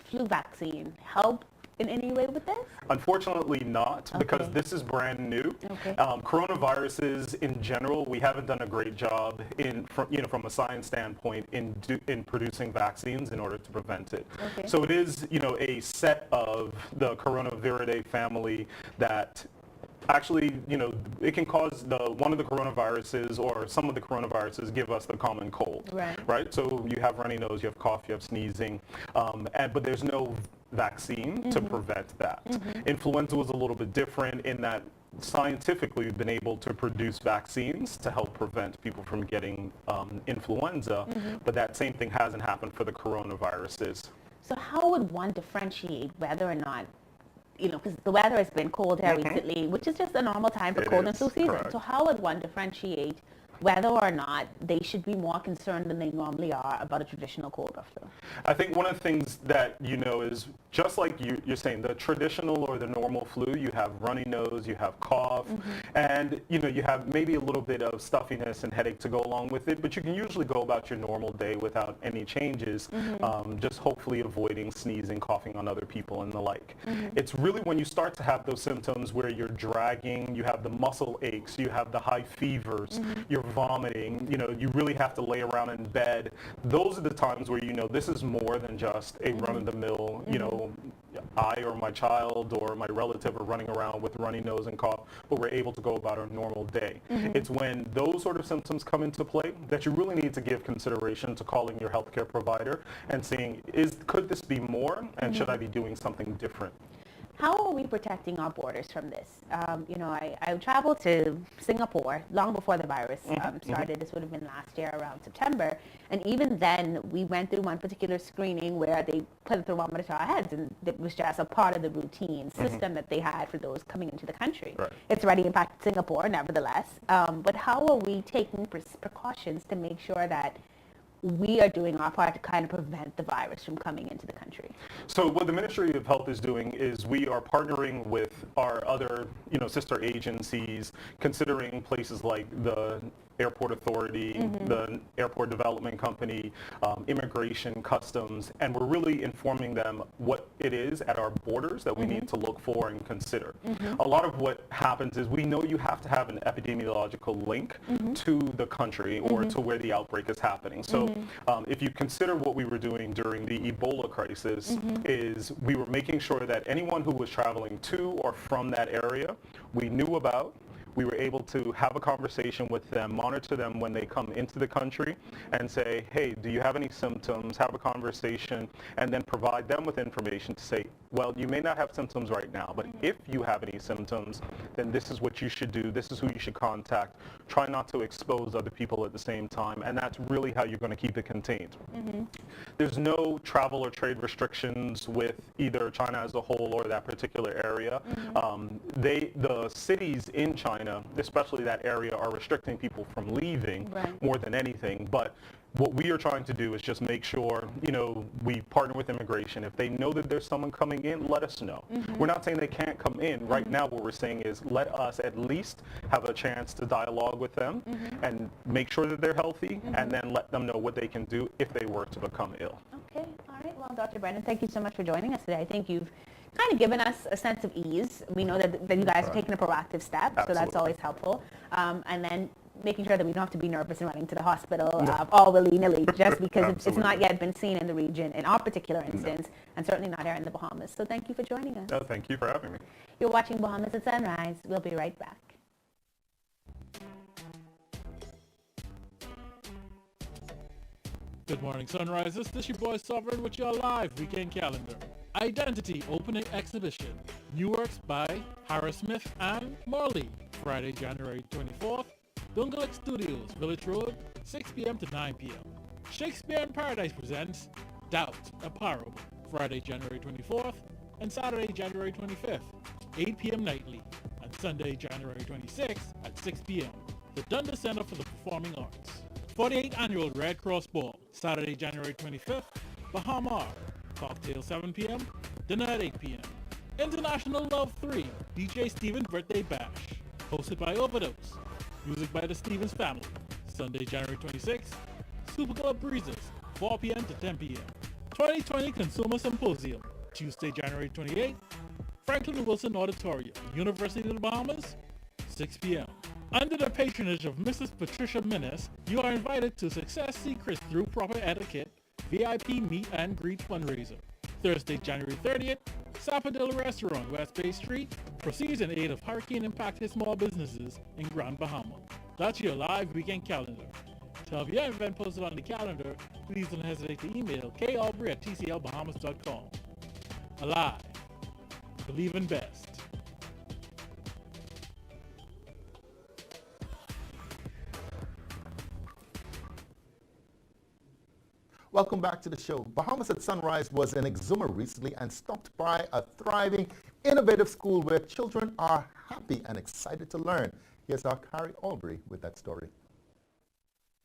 S2: flu vaccine help in any way with this?
S20: Unfortunately not, because this is brand new. Coronaviruses in general, we haven't done a great job from a science standpoint in producing vaccines in order to prevent it. So it is, a set of the Coronaviridae family that actually, it can cause one of the coronaviruses or some of the coronaviruses give us the common cold, right? So you have runny nose, you have cough, you have sneezing, but there's no vaccine to prevent that. Influenza was a little bit different in that scientifically we've been able to produce vaccines to help prevent people from getting influenza, but that same thing hasn't happened for the coronaviruses.
S2: So how would one differentiate whether or not, because the weather has been cold here recently, which is just a normal time for cold and flu season. So how would one differentiate whether or not they should be more concerned than they normally are about a traditional cold or flu?
S20: I think one of the things that is just like you're saying, the traditional or the normal flu, you have runny nose, you have cough, and you have maybe a little bit of stuffiness and headache to go along with it, but you can usually go about your normal day without any changes, just hopefully avoiding sneezing, coughing on other people and the like. It's really when you start to have those symptoms where you're dragging, you have the muscle aches, you have the high fevers, you're vomiting, you really have to lay around in bed. Those are the times where this is more than just a run-of-the-mill, I or my child or my relative are running around with runny nose and cough, but we're able to go about our normal day. It's when those sort of symptoms come into play that you really need to give consideration to calling your healthcare provider and saying, could this be more, and should I be doing something different?
S2: How are we protecting our borders from this? I traveled to Singapore long before the virus started. This would have been last year around September. And even then, we went through one particular screening where they put a thermometer to our heads, and it was just a part of the routine system that they had for those coming into the country. It's already impacted Singapore, nevertheless. But how are we taking precautions to make sure that we are doing our part to kind of prevent the virus from coming into the country?
S20: So what the Ministry of Health is doing is we are partnering with our other, sister agencies, considering places like the Airport Authority, the Airport Development Company, Immigration, Customs, and we're really informing them what it is at our borders that we need to look for and consider. A lot of what happens is we know you have to have an epidemiological link to the country or to where the outbreak is happening. So if you consider what we were doing during the Ebola crisis is we were making sure that anyone who was traveling to or from that area we knew about. We were able to have a conversation with them, monitor them when they come into the country, and say, hey, do you have any symptoms? Have a conversation, and then provide them with information to say, well, you may not have symptoms right now, but if you have any symptoms, then this is what you should do. This is who you should contact. Try not to expose other people at the same time, and that's really how you're going to keep it contained. There's no travel or trade restrictions with either China as a whole or that particular area. The cities in China, especially that area, are restricting people from leaving more than anything. But what we are trying to do is just make sure, we partner with immigration. If they know that there's someone coming in, let us know. We're not saying they can't come in. Right now, what we're saying is let us at least have a chance to dialogue with them and make sure that they're healthy, and then let them know what they can do if they were to become ill.
S2: Okay. All right. Well, Dr. Brennan, thank you so much for joining us today. I think you've kind of given us a sense of ease. We know that you guys are taking a proactive step, so that's always helpful. And then making sure that we don't have to be nervous and running to the hospital all willy-nilly just because it's not yet been seen in the region in our particular instance, and certainly not here in the Bahamas. So thank you for joining us.
S20: No, thank you for having me.
S2: You're watching Bahamas at Sunrise. We'll be right back.
S21: Good morning, Sunrisers. This your boy Sovereign with your live weekend calendar. Identity opening exhibition. New works by Harris Smith and Morley. Friday, January 24th. Dungalek Studios, Village Road, 6 p.m. to 9 p.m. Shakespeare in Paradise presents Doubt, a Parable. Friday, January 24th and Saturday, January 25th, 8 p.m. nightly. And Sunday, January 26th at 6 p.m. The Dundas Center for the Performing Arts. 48th Annual Red Cross Ball, Saturday, January 25th, Bahamas. Cocktail 7 p.m., dinner at 8 p.m. International Love 3, DJ Steven Birthday Bash, hosted by Overdose. Music by the Stevens Family. Sunday, January 26th, Super Club Breezes, 4 p.m. to 10 p.m. 2020 Consumer Symposium, Tuesday, January 28th, Franklin Wilson Auditorium, University of the Bahamas, 6 p.m. Under the patronage of Mrs. Patricia Minnis, you are invited to Success Secrets Through Proper Etiquette VIP Meet and Greet fundraiser. Thursday, January 30th, Sapodilla Restaurant, West Bay Street, proceeds in aid of hurricane-impacted small businesses in Grand Bahama. That's your live weekend calendar. To have your event posted on the calendar, please don't hesitate to email kalbury@tclbahamas.com. Alive. Believe in best.
S3: Welcome back to the show. Bahamas at Sunrise was in Exuma recently and stopped by a thriving, innovative school where children are happy and excited to learn. Here's our Carrie Albury with that story.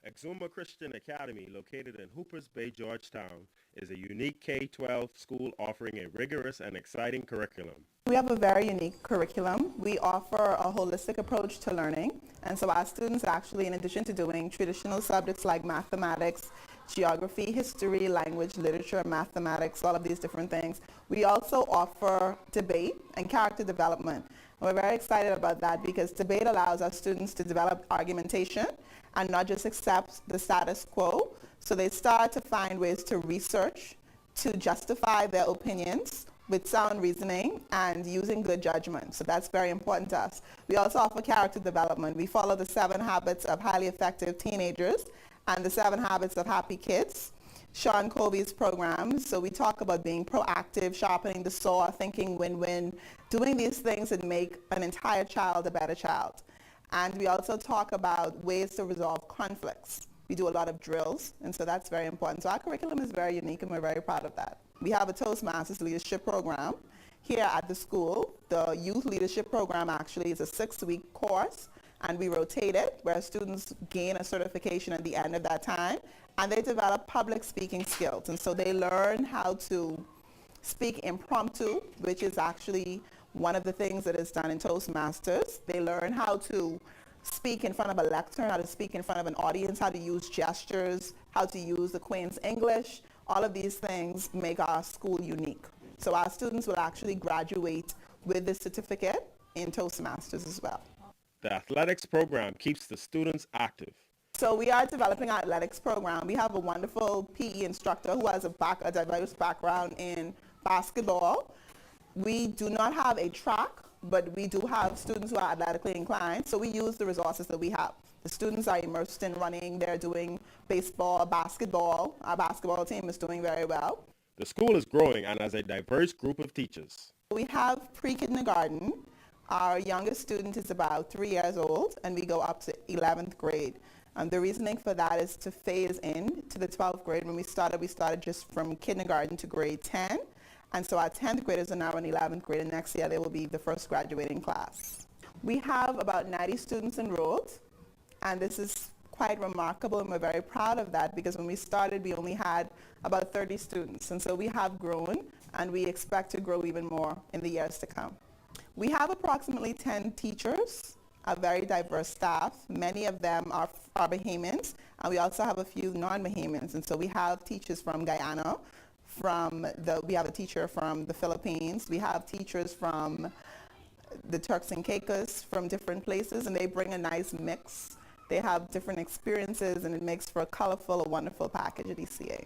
S1: Exuma Christian Academy, located in Hoopers Bay, Georgetown, is a unique K-12 school offering a rigorous and exciting curriculum.
S22: We have a very unique curriculum. We offer a holistic approach to learning, and so our students actually, in addition to doing traditional subjects like mathematics, geography, history, language, literature, mathematics, all of these different things, we also offer debate and character development. And we're very excited about that because debate allows our students to develop argumentation and not just accept the status quo. So they start to find ways to research, to justify their opinions with sound reasoning and using good judgment. So that's very important to us. We also offer character development. We follow the 7 habits of highly effective teenagers and the 7 habits of happy kids, Sean Covey's program. So we talk about being proactive, sharpening the saw, thinking win-win, doing these things that make an entire child a better child. And we also talk about ways to resolve conflicts. We do a lot of drills, and so that's very important. So our curriculum is very unique, and we're very proud of that. We have a Toastmasters leadership program here at the school. The youth leadership program actually is a 6-week course, and we rotate it, where students gain a certification at the end of that time, and they develop public speaking skills. And so they learn how to speak impromptu, which is actually one of the things that is done in Toastmasters. They learn how to speak in front of a lectern, how to speak in front of an audience, how to use gestures, how to use the Queen's English. All of these things make our school unique. So our students will actually graduate with this certificate in Toastmasters as well.
S1: The athletics program keeps the students active.
S22: So we are developing our athletics program. We have a wonderful PE instructor who has a diverse background in basketball. We do not have a track, but we do have students who are athletically inclined, so we use the resources that we have. The students are immersed in running, they're doing baseball, basketball. Our basketball team is doing very well.
S1: The school is growing and has a diverse group of teachers.
S22: We have pre-kindergarten. Our youngest student is about 3 years old, and we go up to 11th grade. The reasoning for that is to phase in to the 12th grade. When we started just from kindergarten to grade 10. And so our 10th graders are now in 11th grade, and next year they will be the first graduating class. We have about 90 students enrolled, and this is quite remarkable, and we're very proud of that because when we started, we only had about 30 students. And so we have grown, and we expect to grow even more in the years to come. We have approximately 10 teachers, a very diverse staff. Many of them are Bahamians, and we also have a few non-Bahamians. And so we have teachers from Guyana, we have a teacher from the Philippines. We have teachers from the Turks and Caicos, from different places, and they bring a nice mix. They have different experiences, and it makes for a colorful, a wonderful package at ECA.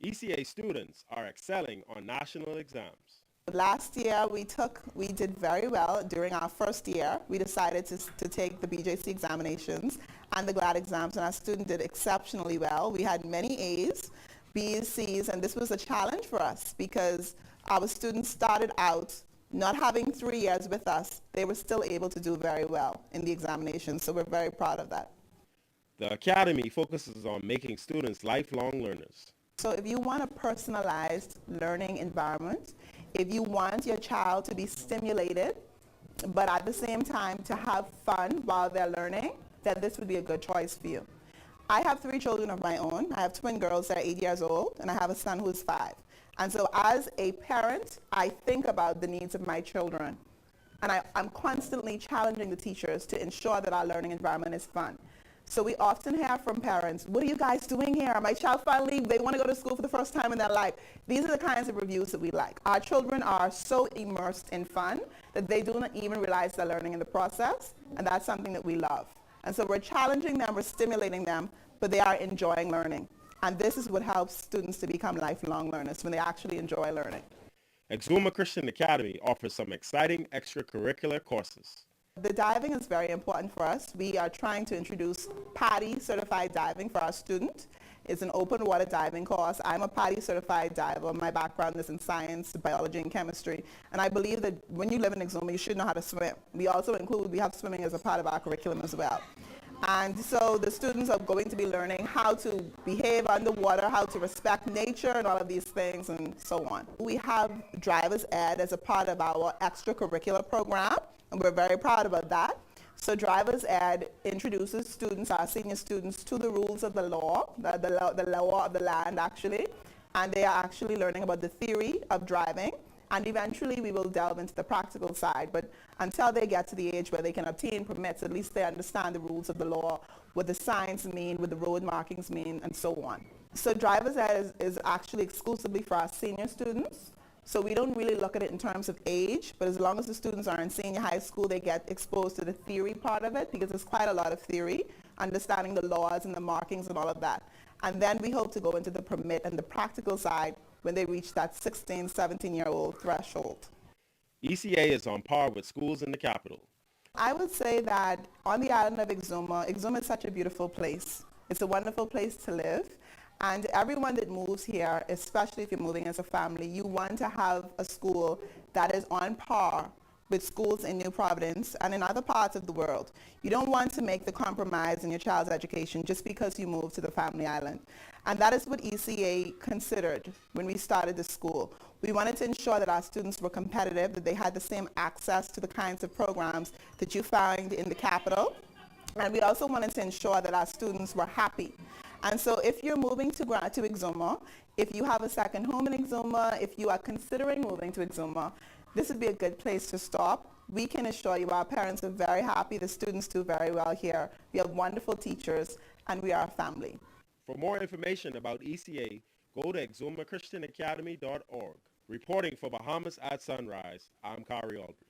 S1: ECA students are excelling on national exams.
S22: Last year, we did very well. During our first year, we decided to take the BJC examinations and the GLAD exams, and our students did exceptionally well. We had many A's, B's, C's, and this was a challenge for us because our students started out not having 3 years with us. They were still able to do very well in the examinations, so we're very proud of that.
S1: The Academy focuses on making students lifelong learners.
S22: So if you want a personalized learning environment, if you want your child to be stimulated, but at the same time to have fun while they're learning, then this would be a good choice for you. I have 3 children of my own. I have twin girls that are 8 years old, and I have a son who's 5. And so as a parent, I think about the needs of my children. And I'm constantly challenging the teachers to ensure that our learning environment is fun. So we often hear from parents, what are you guys doing here? My child finally, they want to go to school for the first time in their life. These are the kinds of reviews that we like. Our children are so immersed in fun that they do not even realize they're learning in the process, and that's something that we love. And so we're challenging them, we're stimulating them, but they are enjoying learning. And this is what helps students to become lifelong learners, when they actually enjoy learning.
S1: Exuma Christian Academy offers some exciting extracurricular courses.
S22: The diving is very important for us. We are trying to introduce PADI certified diving for our students. It's an open water diving course. I'm a PADI certified diver. My background is in science, biology, and chemistry. And I believe that when you live in Exuma, you should know how to swim. We also we have swimming as a part of our curriculum as well. And so the students are going to be learning how to behave underwater, how to respect nature, and all of these things, and so on. We have driver's ed as a part of our extracurricular program, and we're very proud about that. So driver's ed introduces students, our senior students, to the rules of the law, the law of the land actually, and they are actually learning about the theory of driving. And eventually we will delve into the practical side, but until they get to the age where they can obtain permits, at least they understand the rules of the law, what the signs mean, what the road markings mean, and so on. So driver's ed is actually exclusively for our senior students. So we don't really look at it in terms of age, but as long as the students are in senior high school, they get exposed to the theory part of it, because there's quite a lot of theory, understanding the laws and the markings and all of that. And then we hope to go into the permit and the practical side when they reach that 16, 17-year-old threshold.
S1: ECA is on par with schools in the capital.
S22: I would say that on the island of Exuma, Exuma is such a beautiful place. It's a wonderful place to live. And everyone that moves here, especially if you're moving as a family, you want to have a school that is on par with schools in New Providence and in other parts of the world. You don't want to make the compromise in your child's education just because you move to the family island. And that is what ECA considered when we started the school. We wanted to ensure that our students were competitive, that they had the same access to the kinds of programs that you find in the capital. And we also wanted to ensure that our students were happy. And so if you're moving to Exuma, if you have a second home in Exuma, if you are considering moving to Exuma, this would be a good place to stop. We can assure you our parents are very happy. The students do very well here. We have wonderful teachers, and we are a family.
S1: For more information about ECA, go to exumachristianacademy.org. Reporting for Bahamas at Sunrise, I'm Kari Aldry.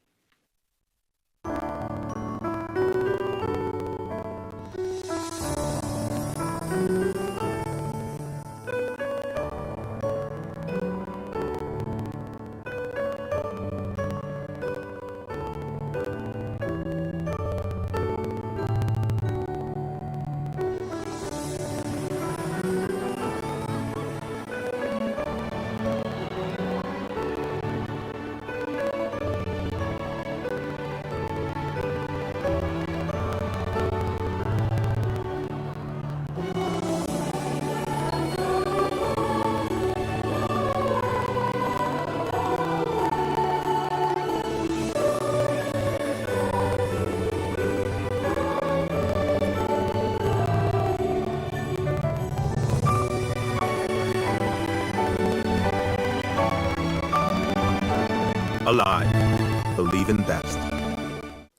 S12: Alive. Believe in best.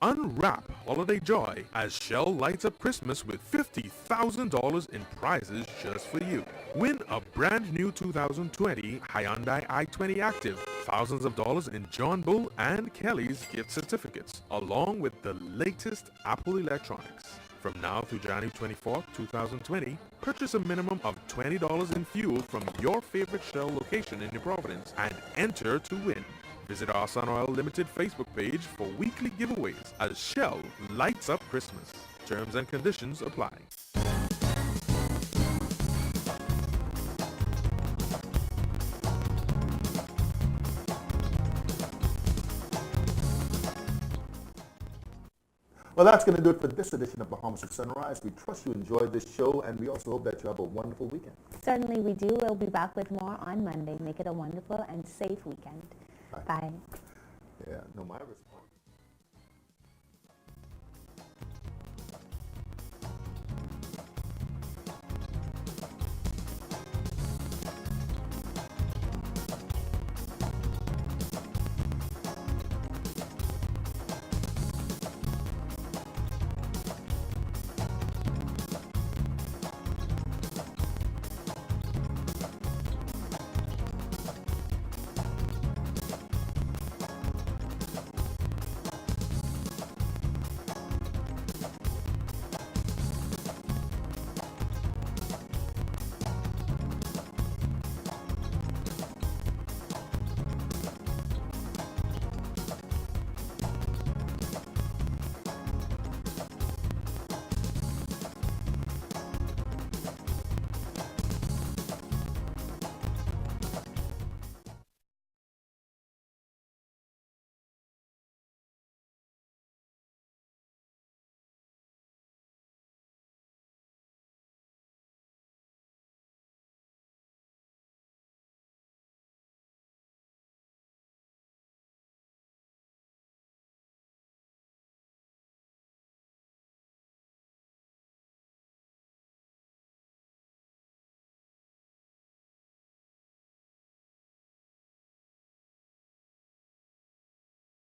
S12: Unwrap holiday joy as Shell lights up Christmas with $50,000 in prizes just for you. Win a brand new 2020 Hyundai i20 Active, thousands of dollars in John Bull and Kelly's gift certificates, along with the latest Apple electronics. From now through January 24, 2020, purchase a minimum of $20 in fuel from your favorite Shell location in New Providence and enter to win. Visit our Sun Oil Limited Facebook page for weekly giveaways as Shell lights up Christmas. Terms and conditions apply.
S3: Well, that's going to do it for this edition of Bahamas at Sunrise. We trust you enjoyed this show, and we also hope that you have a wonderful weekend.
S2: Certainly we do. We'll be back with more on Monday. Make it a wonderful and safe weekend. Bye.
S3: Yeah, no, my response.